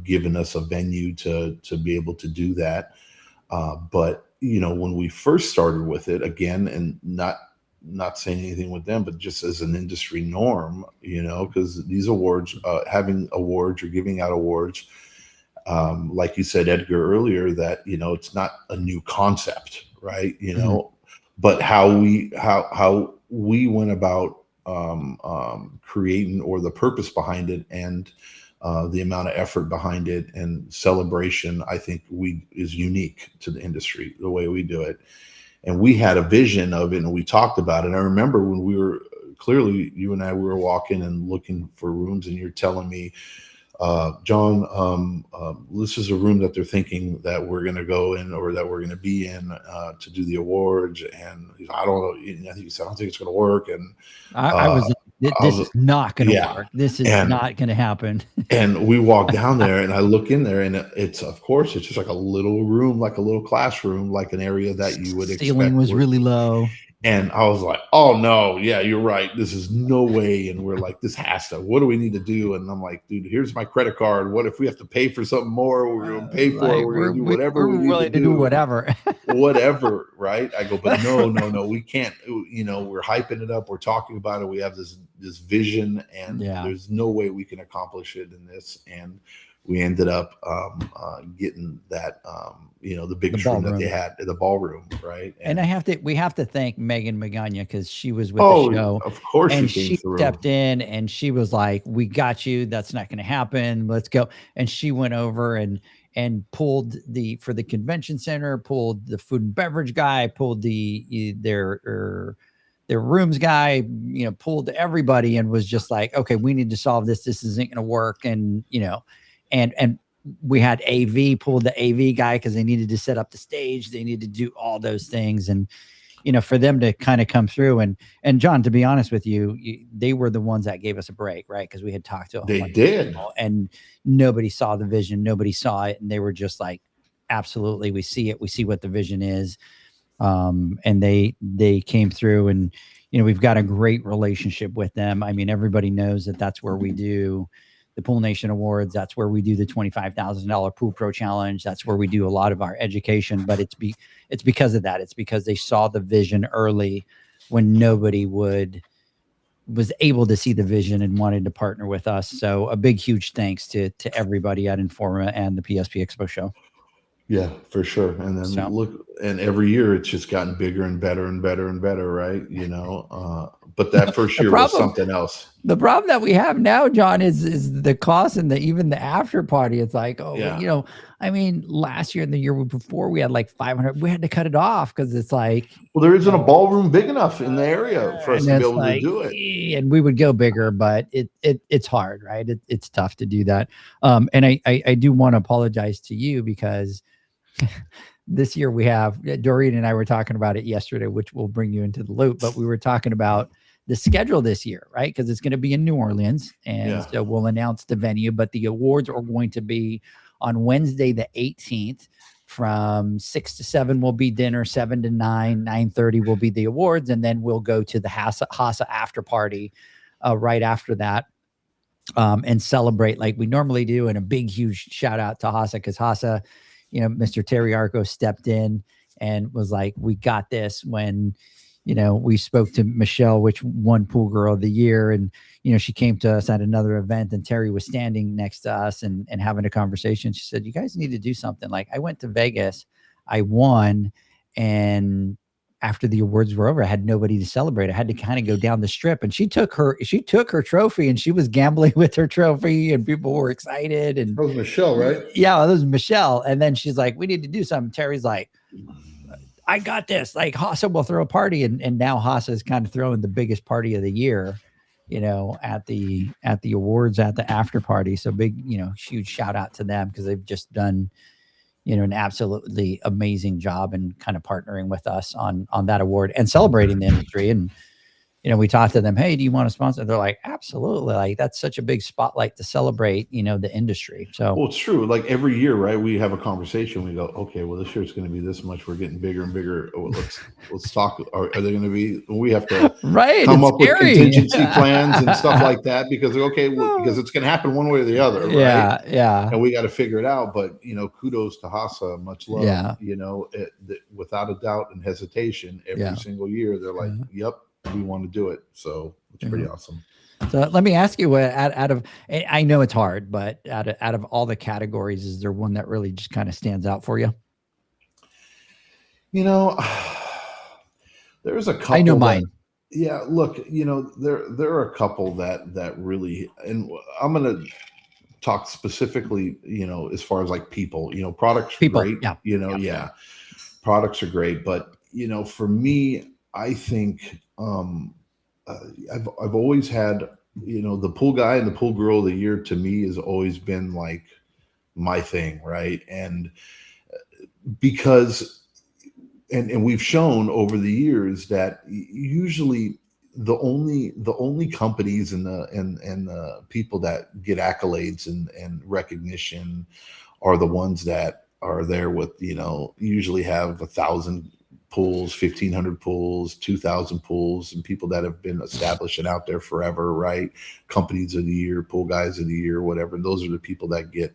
giving us a venue to be able to do that. But when we first started with it, again, and not saying anything with them, but just as an industry norm, because these awards, having awards or giving out awards, like you said, Edgar, earlier, that, it's not a new concept, right? But how we went about creating, or the purpose behind it, and the amount of effort behind it and celebration, I think is unique to the industry, the way we do it. And we had a vision of it, and we talked about it. I remember when clearly you and I, we were walking and looking for rooms, and you're telling me, John, this is a room that they're thinking that we're going to go in, or that we're going to be in, to do the awards. And I don't know. I think he said, I don't think it's going to work. And I was, this is not going to work. This is not going to happen. And we walk down there, and I look in there, and it's just like a little room, like a little classroom, like an area that you would expect. Ceiling was really low. And I was like, oh no, yeah, you're right. This is no way. And we're like, what do we need to do? And I'm like, dude, here's my credit card. What if we have to pay for something more? We're going to pay for it. We're going to do whatever we need willing to do whatever. Whatever, right? I go, but no, we can't. We're hyping it up. We're talking about it. We have this vision, and there's no way we can accomplish it in this. And we ended up getting that, the biggest room that they had, the ballroom, right? And we have to thank Megan Magana, because she was with the show. Of course, and she stepped in, and she was like, "We got you. That's not going to happen. Let's go." And she went over and pulled for the convention center, pulled the food and beverage guy, pulled their rooms guy, pulled everybody, and was just like, "Okay, we need to solve this. This isn't going to work." And and we had pulled the AV guy, because they needed to set up the stage. They needed to do all those things. And, for them to kind of come through, and John, to be honest with you, they were the ones that gave us a break, right? Because we had talked to them. They did. People, and nobody saw the vision. Nobody saw it. And they were just like, absolutely, we see it. We see what the vision is. And they came through, and, we've got a great relationship with them. I mean, everybody knows that that's where we do the Pool Nation Awards. That's where we do the $25,000 Pool Pro Challenge. That's where we do a lot of our education. But it's because of that. It's because they saw the vision early, when nobody was able to see the vision and wanted to partner with us. So a big, huge thanks to everybody at Informa and the PSP Expo show. Yeah, for sure. And then look, and every year it's just gotten bigger and better and better and better, right? But that first year was something else. The problem that we have now, John, is the cost, and even the after party. It's like, last year and the year before, we had like 500. We had to cut it off, because it's like, well, there isn't a ballroom big enough in the area for us to be able to do it. And we would go bigger, but it's hard, right? It's tough to do that. And I do want to apologize to you, because this year we have, Doreen and I were talking about it yesterday, which will bring you into the loop, but we were talking about the schedule this year, right? Because it's going to be in New Orleans, and so we'll announce the venue, but the awards are going to be on Wednesday, the 18th, from 6 to 7 will be dinner, 7 to 9, 9:30 will be the awards. And then we'll go to the Hasa after party right after that, and celebrate like we normally do. And a big, huge shout out to Hasa, because Hasa, Mr. Terry Arco stepped in and was like, we got this, when, we spoke to Michelle, which won Pool Girl of the Year. And, she came to us at another event, and Terry was standing next to us and having a conversation. She said, you guys need to do something. Like, I went to Vegas, I won, and after the awards were over, I had nobody to celebrate. I had to kind of go down the strip, and she took her trophy, and she was gambling with her trophy, and people were excited. And that was Michelle, right? Yeah, that was Michelle. And then she's like, we need to do something. Terry's like, I got this. Like, Hasa will throw a party. And now Hasa is kind of throwing the biggest party of the year, at the awards, at the after party. So big, huge shout out to them, because they've just done, an absolutely amazing job, and kind of partnering with us on that award and celebrating the industry. And, we talked to them, hey, do you want to sponsor? They're like, absolutely. Like, that's such a big spotlight to celebrate, the industry. So, well, it's true. Like, every year, right, we have a conversation. We go, okay, well, this year it's going to be this much. We're getting bigger and bigger. Oh, let's talk. Are they going to be? We have to come up with contingency plans and stuff like that, because because it's going to happen one way or the other. Right? Yeah. And we got to figure it out. But kudos to Hasa, much love. Without a doubt and hesitation, every single year they're like, yep. we want to do it. So it's pretty awesome. So let me ask you, what out of, I know it's hard, but out of all the categories, is there one that really just kind of stands out for you? You know, there's a couple. I know mine. Yeah, look, you know, there are a couple that really, and I'm going to talk specifically, you know, as far as like people, you know, products are great, yeah, you know, yeah, products are great, but you know, for me, I think I've always had, you know, the pool guy and the pool girl of the year to me has always been like my thing, right? And because and we've shown over the years that usually the only companies and the people that get accolades and recognition are the ones that are there with, you know, usually have 1,000 pools, 1,500 pools, 2,000 pools, and people that have been established and out there forever, right? Companies of the year, pool guys of the year, whatever. Those are the people that get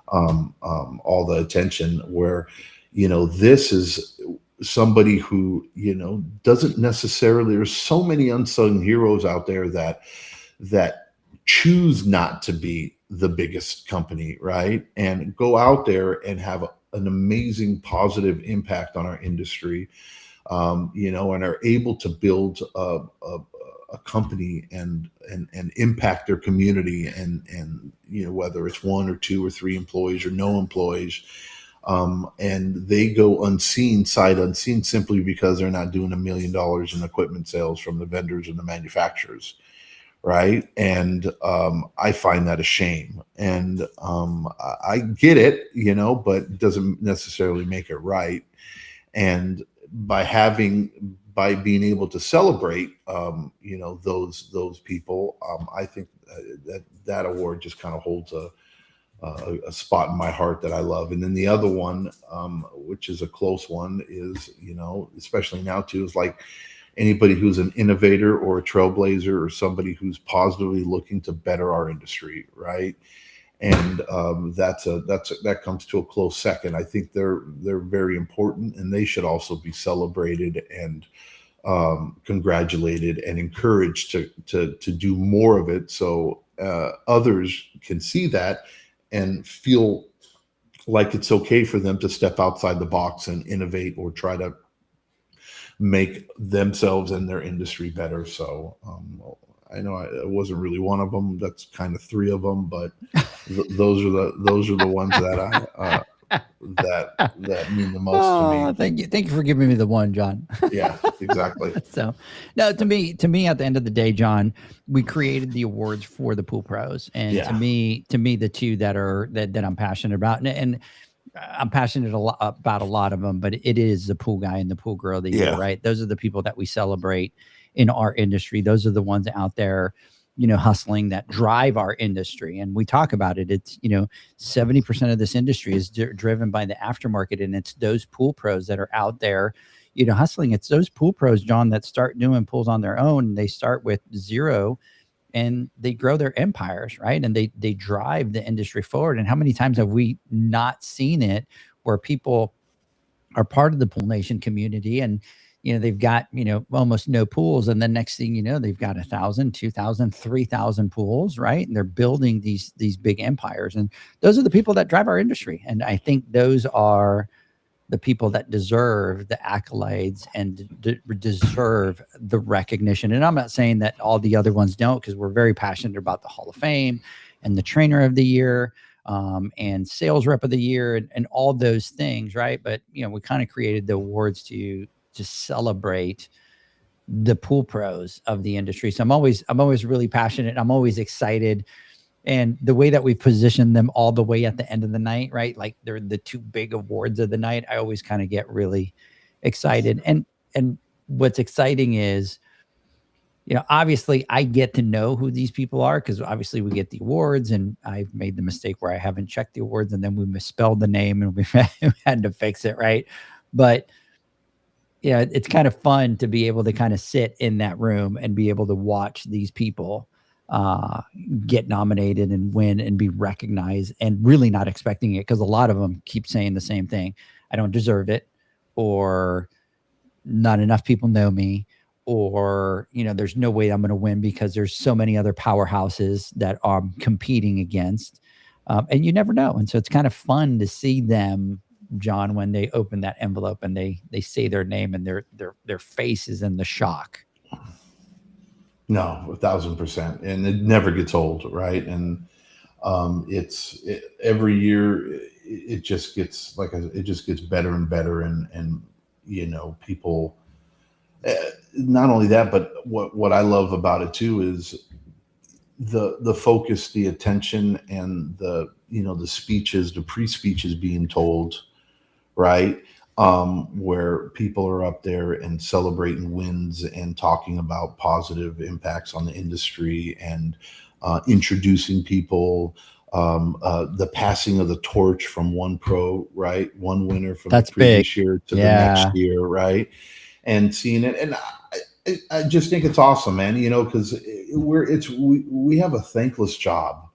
all the attention, where, you know, this is somebody who, you know, doesn't necessarily, there's so many unsung heroes out there that choose not to be the biggest company, right? And go out there and have an amazing positive impact on our industry, you know, and are able to build a company and impact their community, and you know, whether it's 1 or 2 or 3 employees or no employees, and they go unseen, sight unseen, simply because they're not doing $1 million in equipment sales from the vendors and the manufacturers, right? And I find that a shame. And I get it, you know, but it doesn't necessarily make it right. And by being able to celebrate, you know, those people, I think that award just kind of holds a spot in my heart that I love. And then the other one, which is a close one, is, you know, especially now too, is like anybody who's an innovator or a trailblazer or somebody who's positively looking to better our industry, right? And that comes to a close second. I think they're very important, and they should also be celebrated and congratulated and encouraged to do more of it, so others can see that and feel like it's okay for them to step outside the box and innovate or try to make themselves and their industry better. So I know I wasn't really one of them. That's kind of 3 of them, but those are the ones that that mean the most to me. Thank you for giving me the one, John. Yeah, exactly. So, no, to me, at the end of the day, John, we created the awards for the pool pros, and to me, the 2 that I'm passionate about, and I'm passionate about a lot of them, but it is the pool guy and the pool girl of the year, right? Those are the people that we celebrate in our industry. Those are the ones out there, you know, hustling, that drive our industry. And we talk about it. It's, you know, 70% of this industry is driven by the aftermarket, and it's those pool pros that are out there, you know, hustling. It's those pool pros, John, that start doing pools on their own. They start with 0 and they grow their empires, right? And they drive the industry forward. And how many times have we not seen it where people are part of the Pool Nation community, and, you know, they've got, you know, almost no pools, and then next thing you know, they've got 1,000, 2,000, 3,000 pools, right? And they're building these big empires. And those are the people that drive our industry. And I think those are the people that deserve the accolades and deserve the recognition. And I'm not saying that all the other ones don't, because we're very passionate about the Hall of Fame and the Trainer of the Year, and Sales Rep of the Year, and all those things, right? But, you know, we kind of created the awards to celebrate the pool pros of the industry. So I'm always really passionate. I'm always excited. And the way that we position them all the way at the end of the night, right? Like they're the 2 big awards of the night. I always kind of get really excited. And what's exciting is, you know, obviously I get to know who these people are, because obviously we get the awards, and I've made the mistake where I haven't checked the awards, and then we misspelled the name and we had to fix it, right? But yeah, it's kind of fun to be able to kind of sit in that room and be able to watch these people get nominated and win and be recognized, and really not expecting it, because a lot of them keep saying the same thing: I don't deserve it, or not enough people know me, or, there's no way I'm going to win because there's so many other powerhouses that I'm competing against. And you never know. And so it's kind of fun to see them, John, when they open that envelope and they say their name and their face is in the shock. No, 1,000%. And it never gets old. Right. And every year it just gets it just gets better and better. And people, not only that, but what I love about it too is the focus, the attention, and the speeches, the pre-speeches being told, right? Where people are up there and celebrating wins and talking about positive impacts on the industry and introducing people, the passing of the torch from one pro, right? One winner from the previous year to the next year, right? And seeing it. And I just think it's awesome, man, because we have a thankless job.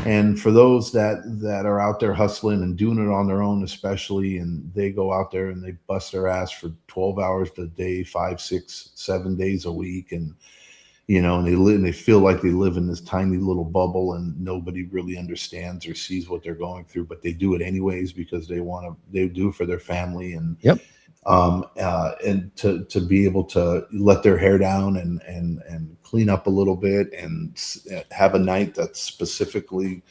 And for those that are out there hustling and doing it on their own, especially, and they go out there and they bust their ass for 12 hours a day, 5, 6, 7 days a week. And, and they feel like they live in this tiny little bubble and nobody really understands or sees what they're going through, but they do it anyways because they do it for their family. And, and to be able to let their hair down and clean up a little bit and have a night that's specifically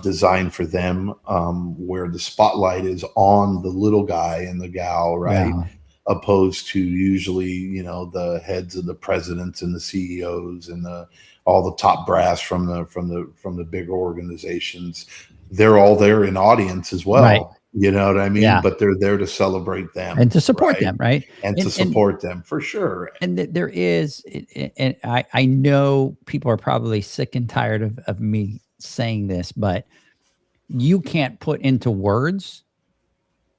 designed for them, where the spotlight is on the little guy and the gal, right? Yeah. Opposed to usually, the heads of the presidents and the CEOs and all the top brass from the bigger organizations. They're all there in audience as well. Right. You know what I mean? Yeah. But they're there to celebrate them and to support them, right? And to support them for sure. And there is, and I know people are probably sick and tired of me saying this, but you can't put into words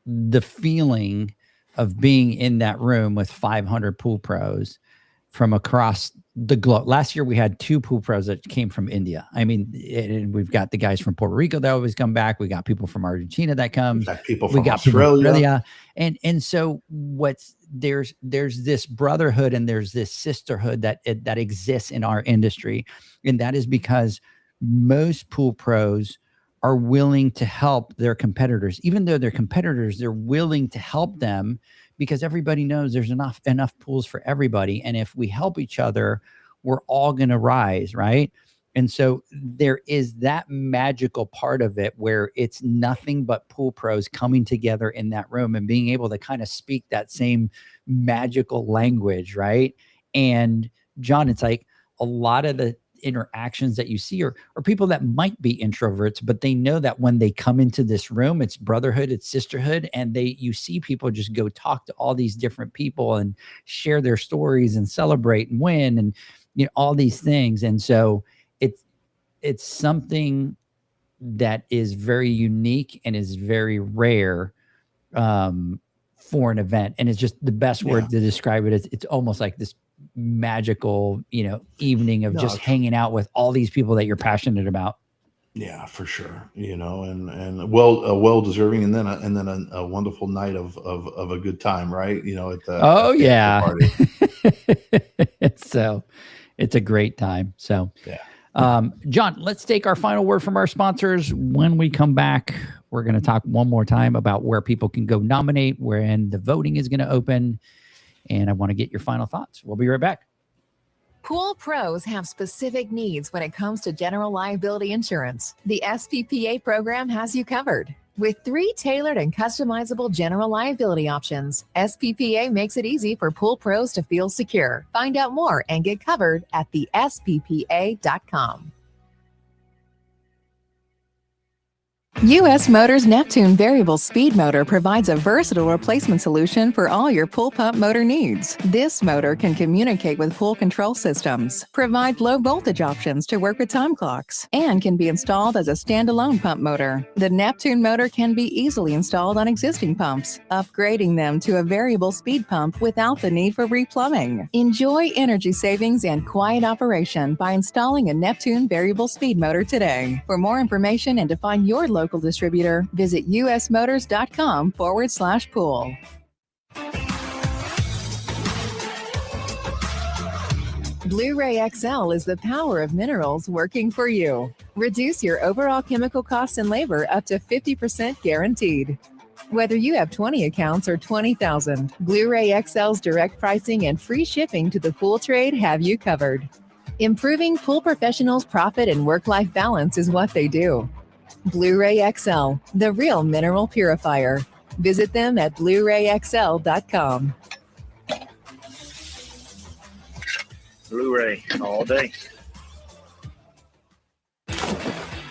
the feeling of being in that room with 500 pool pros from across the globe. Last year we had 2 pool pros that came from India. I mean, and we've got the guys from Puerto Rico that always come back. We got people from Argentina that come. We got people from Australia. And so there's this brotherhood and there's this sisterhood that exists in our industry. And that is because most pool pros are willing to help their competitors. Even though they're competitors, they're willing to help them because everybody knows there's enough pools for everybody. And if we help each other, we're all going to rise, right? And so there is that magical part of it where it's nothing but pool pros coming together in that room and being able to kind of speak that same magical language, right? And John, it's like a lot of the interactions that you see are people that might be introverts, but they know that when they come into this room, it's brotherhood, it's sisterhood, and you see people just go talk to all these different people and share their stories and celebrate and win and all these things. And so it's something that is very unique and is very rare for an event. And it's just the best word to describe it is it's almost like this magical, evening of just hanging out with all these people that you're passionate about. Yeah, for sure. And well deserving, and then a wonderful night of a good time, right? At the party. So it's a great time. So John, let's take our final word from our sponsors. When we come back, we're going to talk one more time about where people can go nominate, when the voting is going to open. And I want to get your final thoughts. We'll be right back. Pool pros have specific needs when it comes to general liability insurance. The SPPA program has you covered. With 3 tailored and customizable general liability options, SPPA makes it easy for pool pros to feel secure. Find out more and get covered at thesppa.com. U.S. Motors Neptune Variable Speed Motor provides a versatile replacement solution for all your pool pump motor needs. This motor can communicate with pool control systems, provide low voltage options to work with time clocks, and can be installed as a standalone pump motor. The Neptune motor can be easily installed on existing pumps, upgrading them to a variable speed pump without the need for replumbing. Enjoy energy savings and quiet operation by installing a Neptune Variable Speed Motor today. For more information and to find your local distributor, visit usmotors.com/pool. Blu-ray XL is the power of minerals working for you. Reduce your overall chemical costs and labor up to 50% guaranteed. Whether you have 20 accounts or 20,000, Blu-ray XL's direct pricing and free shipping to the pool trade have you covered. Improving pool professionals' profit and work-life balance is what they do. Blu-ray XL, the real mineral purifier. Visit them at BluRayXL.com. Blu-ray all day.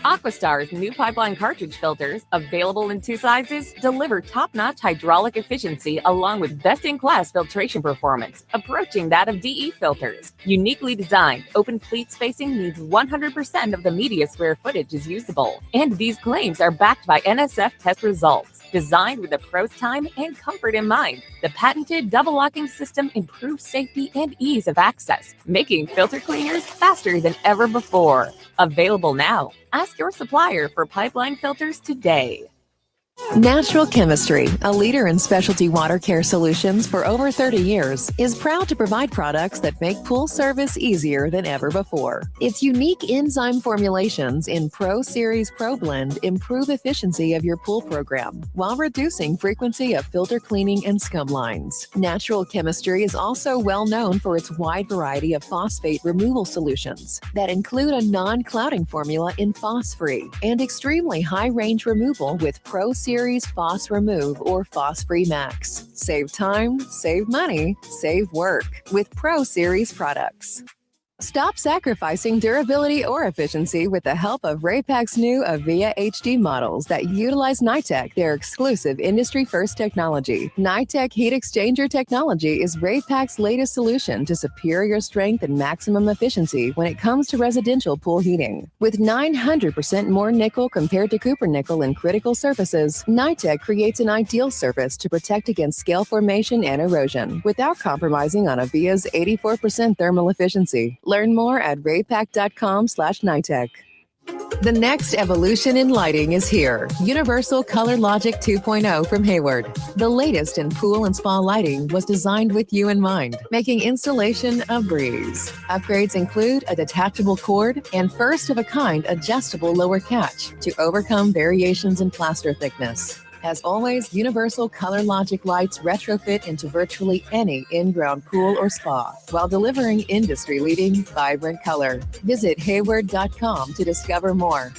Aquastar's new pipeline cartridge filters, available in 2 sizes, deliver top-notch hydraulic efficiency along with best-in-class filtration performance, approaching that of DE filters. Uniquely designed, open pleat spacing means 100% of the media square footage is usable. And these claims are backed by NSF test results. Designed with the pro's time and comfort in mind, the patented double locking system improves safety and ease of access, making filter cleaners faster than ever before. Available now. Ask your supplier for pipeline filters today. Natural Chemistry, a leader in specialty water care solutions for over 30 years, is proud to provide products that make pool service easier than ever before. Its unique enzyme formulations in Pro Series Pro Blend improve efficiency of your pool program while reducing frequency of filter cleaning and scum lines. Natural Chemistry is also well known for its wide variety of phosphate removal solutions that include a non-clouding formula in Phos-Free and extremely high range removal with Pro Series Phos Remove or Phos-Free Max. Save time, save money, save work with Pro Series products. Stop sacrificing durability or efficiency with the help of Raypak's new Avia HD models that utilize NITEC, their exclusive industry-first technology. NITEC heat exchanger technology is Raypak's latest solution to superior strength and maximum efficiency when it comes to residential pool heating. With 900% more nickel compared to copper nickel in critical surfaces, NITEC creates an ideal surface to protect against scale formation and erosion without compromising on Avia's 84% thermal efficiency. Learn more at raypak.com/NITEC. The next evolution in lighting is here. Universal Color Logic 2.0 from Hayward. The latest in pool and spa lighting was designed with you in mind, making installation a breeze. Upgrades include a detachable cord and first-of-a-kind adjustable lower catch to overcome variations in plaster thickness. As always, Universal Color Logic lights retrofit into virtually any in-ground pool or spa while delivering industry-leading, vibrant color. Visit Hayward.com to discover more.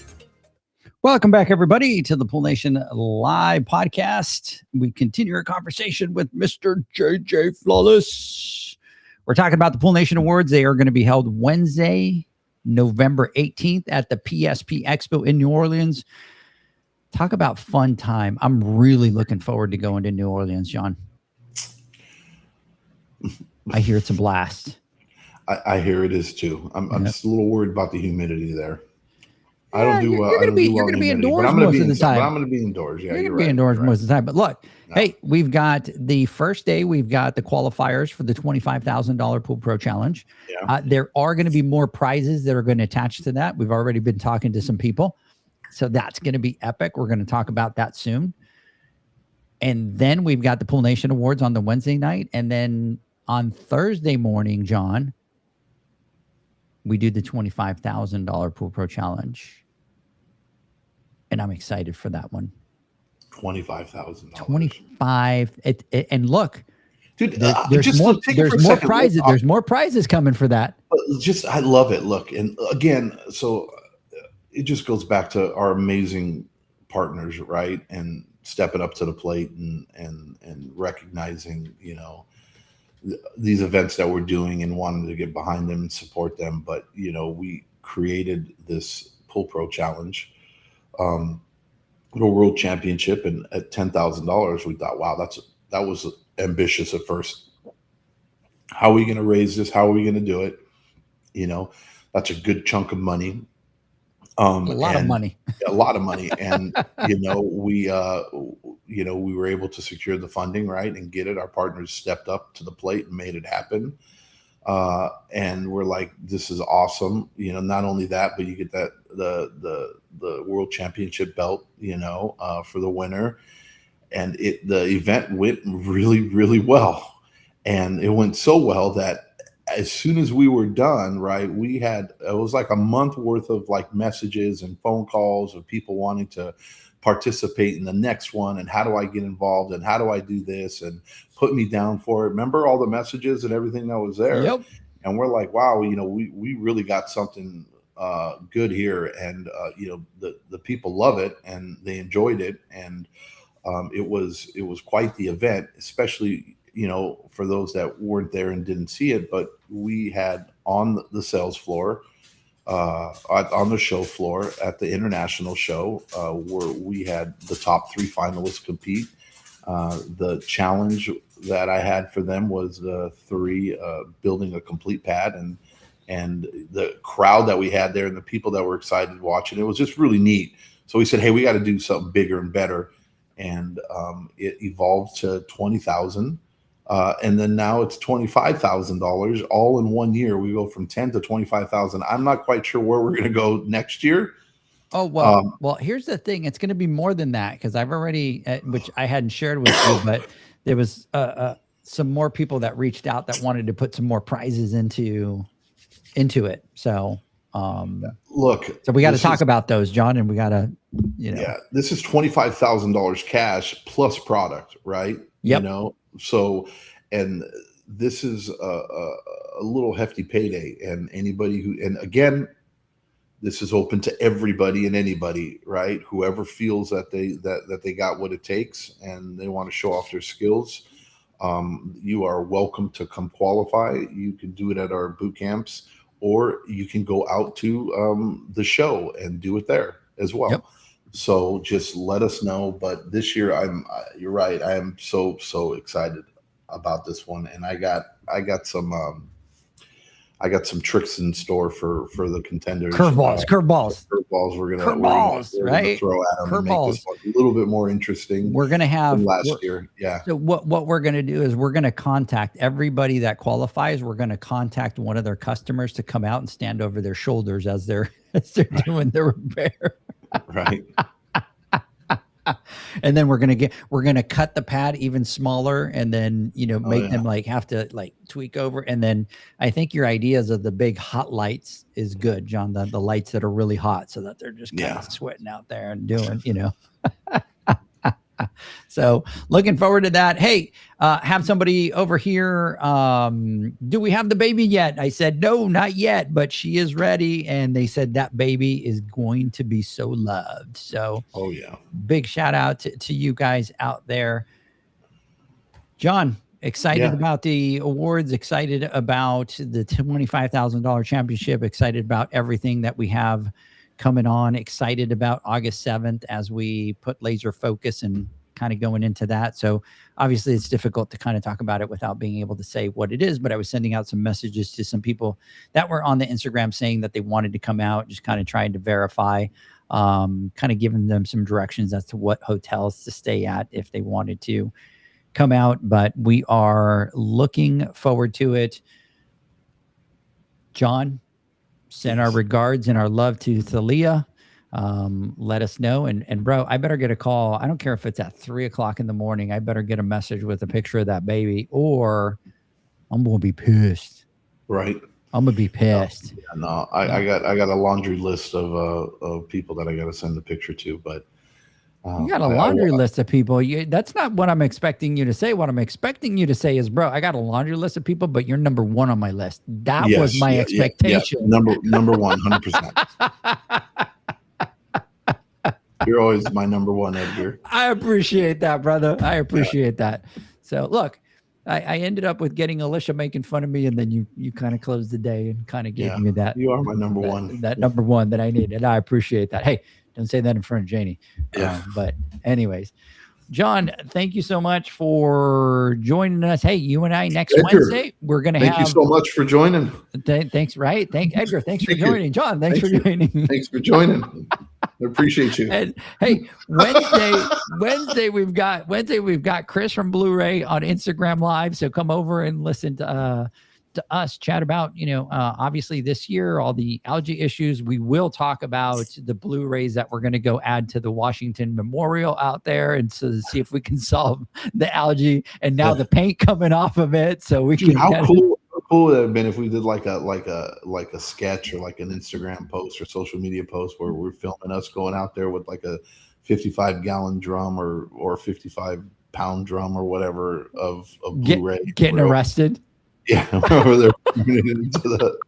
Welcome back, everybody, to the Pool Nation Live podcast. We continue our conversation with Mr. JJ Flawless. We're talking about the Pool Nation Awards. They are going to be held Wednesday, November 18th at the PSP Expo in New Orleans. Talk about fun time. I'm really looking forward to going to New Orleans, John. I hear it's a blast. I hear it is too. I'm just a little worried about the humidity there. Yeah, I don't do well. You're going to be indoors most of the time. I'm going to be indoors. Yeah, you're going to be indoors most of the time. But look, No. Hey, we've got the first day. We've got the qualifiers for the $25,000 Pool Pro Challenge. Yeah. There are going to be more prizes that are going to attach to that. We've already been talking to some people. So that's going to be epic. We're going to talk about that soon. And then we've got the Pool Nation Awards on the Wednesday night. And then on Thursday morning, John, we do the $25,000 Pool Pro Challenge. And I'm excited for that one. $25,000. 25. And look, dude, there's more prizes. There's more prizes coming for that. I love it. Look, and again, so it just goes back to our amazing partners, right? And stepping up to the plate and recognizing, these events that we're doing and wanting to get behind them and support them. But, we created this Pool Pro Challenge, the World Championship, and at $10,000, we thought, wow, that was ambitious at first. How are we going to raise this? How are we going to do it? That's a good chunk of money. A lot of money. And, we were able to secure the funding, right, and get it. Our partners stepped up to the plate and made it happen. And we're like, this is awesome. Not only that, but you get that the World Championship belt, for the winner. And the event went really, really well. And it went so well that as soon as we were done, right, it was like a month worth of like messages and phone calls of people wanting to participate in the next one, and how do I get involved, and how do I do this, and put me down for it. Remember all the messages and everything that was there? Yep. And we're like, wow, we really got something good here, and the people love it and they enjoyed it, and it was quite the event, especially for those that weren't there and didn't see it. But we had on the sales floor, on the show floor at the international show, where we had the top 3 finalists compete. The challenge that I had for them was the 3 building a complete pad, and the crowd that we had there and the people that were excited watching it was just really neat. So we said, hey, we got to do something bigger and better, and it evolved to 20,000. And then now it's $25,000 all in 1 year. We go from 10 to 25,000. I'm not quite sure where we're going to go next year. Oh, well, here's the thing. It's going to be more than that, because I've already, which I hadn't shared with you, but there was some more people that reached out that wanted to put some more prizes into it. So, look, so we got to talk about those, John, and we got to, yeah, this is $25,000 cash plus product, right? Yep. So, and this is a little hefty payday, and anybody and again, this is open to everybody and anybody, right? Whoever feels that they got what it takes and they want to show off their skills, you are welcome to come qualify. You can do it at our boot camps, or you can go out to the show and do it there as well. Yep. So just let us know. But this year, you're right. I am so excited about this one, and I got some tricks in store for the contenders. Curveballs. We're gonna throw at them and make this one a little bit more interesting. We're gonna have last year. Yeah. So what we're gonna do is we're gonna contact everybody that qualifies. We're gonna contact one of their customers to come out and stand over their shoulders as they're doing the repair. Right. And then we're gonna cut the pad even smaller, and then make them like have to like tweak over. And then I think your ideas of the big hot lights is good, John. The lights that are really hot, so that they're just kind of sweating out there and doing, So looking forward to that. Hey, have somebody over here. Do we have the baby yet? I said, no, not yet, but she is ready. And they said that baby is going to be so loved. So, oh yeah, big shout out to you guys out there. John, excited about the awards, excited about the $25,000 championship, excited about everything that we have coming on, excited about August 7th as we put laser focus and kind of going into that. So obviously it's difficult to kind of talk about it without being able to say what it is, but I was sending out some messages to some people that were on the Instagram saying that they wanted to come out, just kind of trying to verify, kind of giving them some directions as to what hotels to stay at if they wanted to come out. But we are looking forward to it. John, send our regards and our love to Thalia. Let us know. And bro, I better get a call. I don't care if it's at 3 o'clock in the morning. I better get a message with a picture of that baby, or I'm going to be pissed. Right. I'm going to be pissed. No, I got a laundry list of people that I got to send the picture to, but you got a laundry list of people. That's not what I'm expecting you to say. What I'm expecting you to say is, bro, I got a laundry list of people, but you're number one on my list. That was my expectation. Yeah. Number one, 100%. You're always my number one, Edgar. I appreciate that, brother. I appreciate that. So look, I ended up with getting Alicia making fun of me, and then you kind of closed the day and kind of gave me that. You are my number one. That number one that I needed. I appreciate that. Hey, don't say that in front of Janie. Yeah. But anyways, John, thank you so much for joining us. Hey, you and I next Wednesday, we're going to have. Thank you so much for joining. Thanks. Right. Edgar. Thanks for joining. John, thanks for joining. Thanks for joining. I appreciate you. And hey, Wednesday we've got Chris from Blu-ray on Instagram Live. So come over and listen to us chat about, obviously this year, all the algae issues. We will talk about the Blu-rays that we're going to go add to the Washington Memorial out there, and so see if we can solve the algae and now the paint coming off of it. So we can. How cool cool would it have been if we did like a sketch or like an Instagram post or social media post where we're filming us going out there with like a 55-gallon drum or 55-pound drum or whatever of Blu-ray. Getting arrested. Yeah, where they're putting it into the.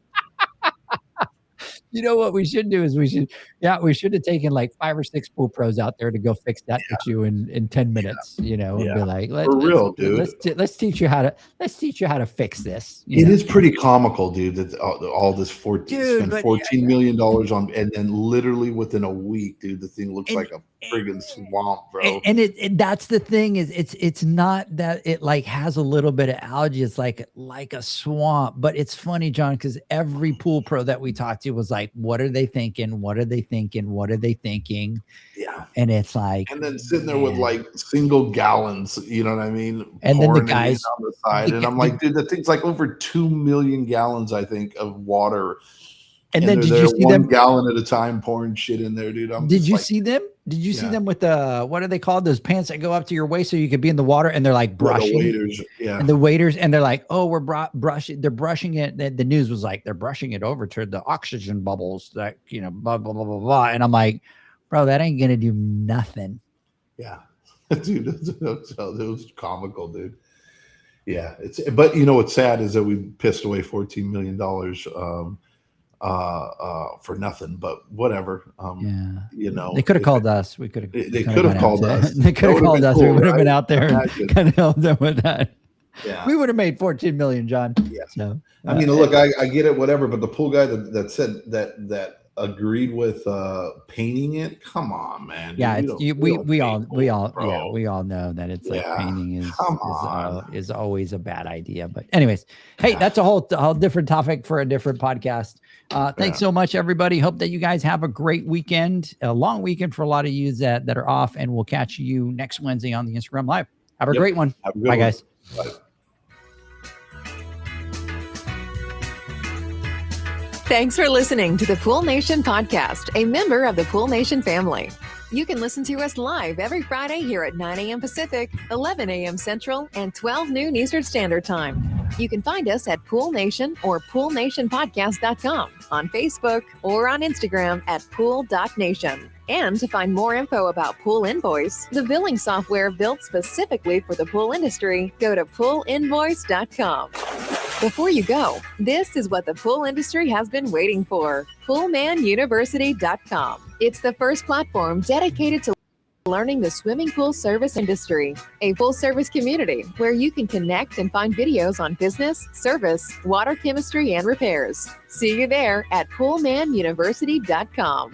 You know what we should do is we should have taken like 5 or 6 pool pros out there to go fix that issue in 10 minutes, and be like, let's teach you how to fix this. It is pretty comical, dude, that all this spent $14 million on, and then literally within a week, dude, the thing looks like a friggin' swamp, bro. And that's the thing is it's not that it like has a little bit of algae, it's like a swamp. But it's funny, John, because every pool pro that we talked to was like, what are they thinking? What are they thinking? What are they thinking? Yeah. And it's like, and then sitting there with like single gallons, you know what I mean? And then the guys on the side, and I'm like, dude, that thing's like over 2 million gallons, I think, of water. And then did you see 1 gallon at a time pouring shit in there, dude? Did you see them? Did you see them with the, what are they called? Those pants that go up to your waist so you could be in the water, and they're like brushing. The waiters, And the waiters, and they're like, oh, we're brushing. They're brushing it. The news was like, they're brushing it over to the oxygen bubbles that, blah, blah, blah, blah, blah. And I'm like, bro, that ain't going to do nothing. Yeah. Dude, it was comical, dude. Yeah. But what's sad is that we pissed away $14 million for nothing, but whatever. They could have called us. We could have. They could have called us. They could have called us. We would have been out there and kind of helped them with that. Yeah, we would have made 14 million, John. Yeah. So I mean, look, I get it, whatever. But the pool guy that said that agreed with painting it. Come on, man. Yeah, we all know that it's like painting is always a bad idea. But anyways, hey, that's a whole different topic for a different podcast. Thanks so much, everybody. Hope that you guys have a great weekend, a long weekend for a lot of you that are off, and we'll catch you next Wednesday on the Instagram Live. Have a great one. Bye, guys. Bye. Thanks for listening to the Pool Nation podcast, a member of the Pool Nation family. You can listen to us live every Friday here at 9 a.m. Pacific, 11 a.m. Central, and 12 noon Eastern Standard Time. You can find us at Pool Nation or poolnationpodcast.com, on Facebook, or on Instagram at pool.nation. And to find more info about Pool Invoice, the billing software built specifically for the pool industry, go to poolinvoice.com. Before you go, this is what the pool industry has been waiting for. Poolmanuniversity.com. It's the first platform dedicated to learning the swimming pool service industry, a full-service community where you can connect and find videos on business, service, water chemistry, and repairs. See you there at poolmanuniversity.com.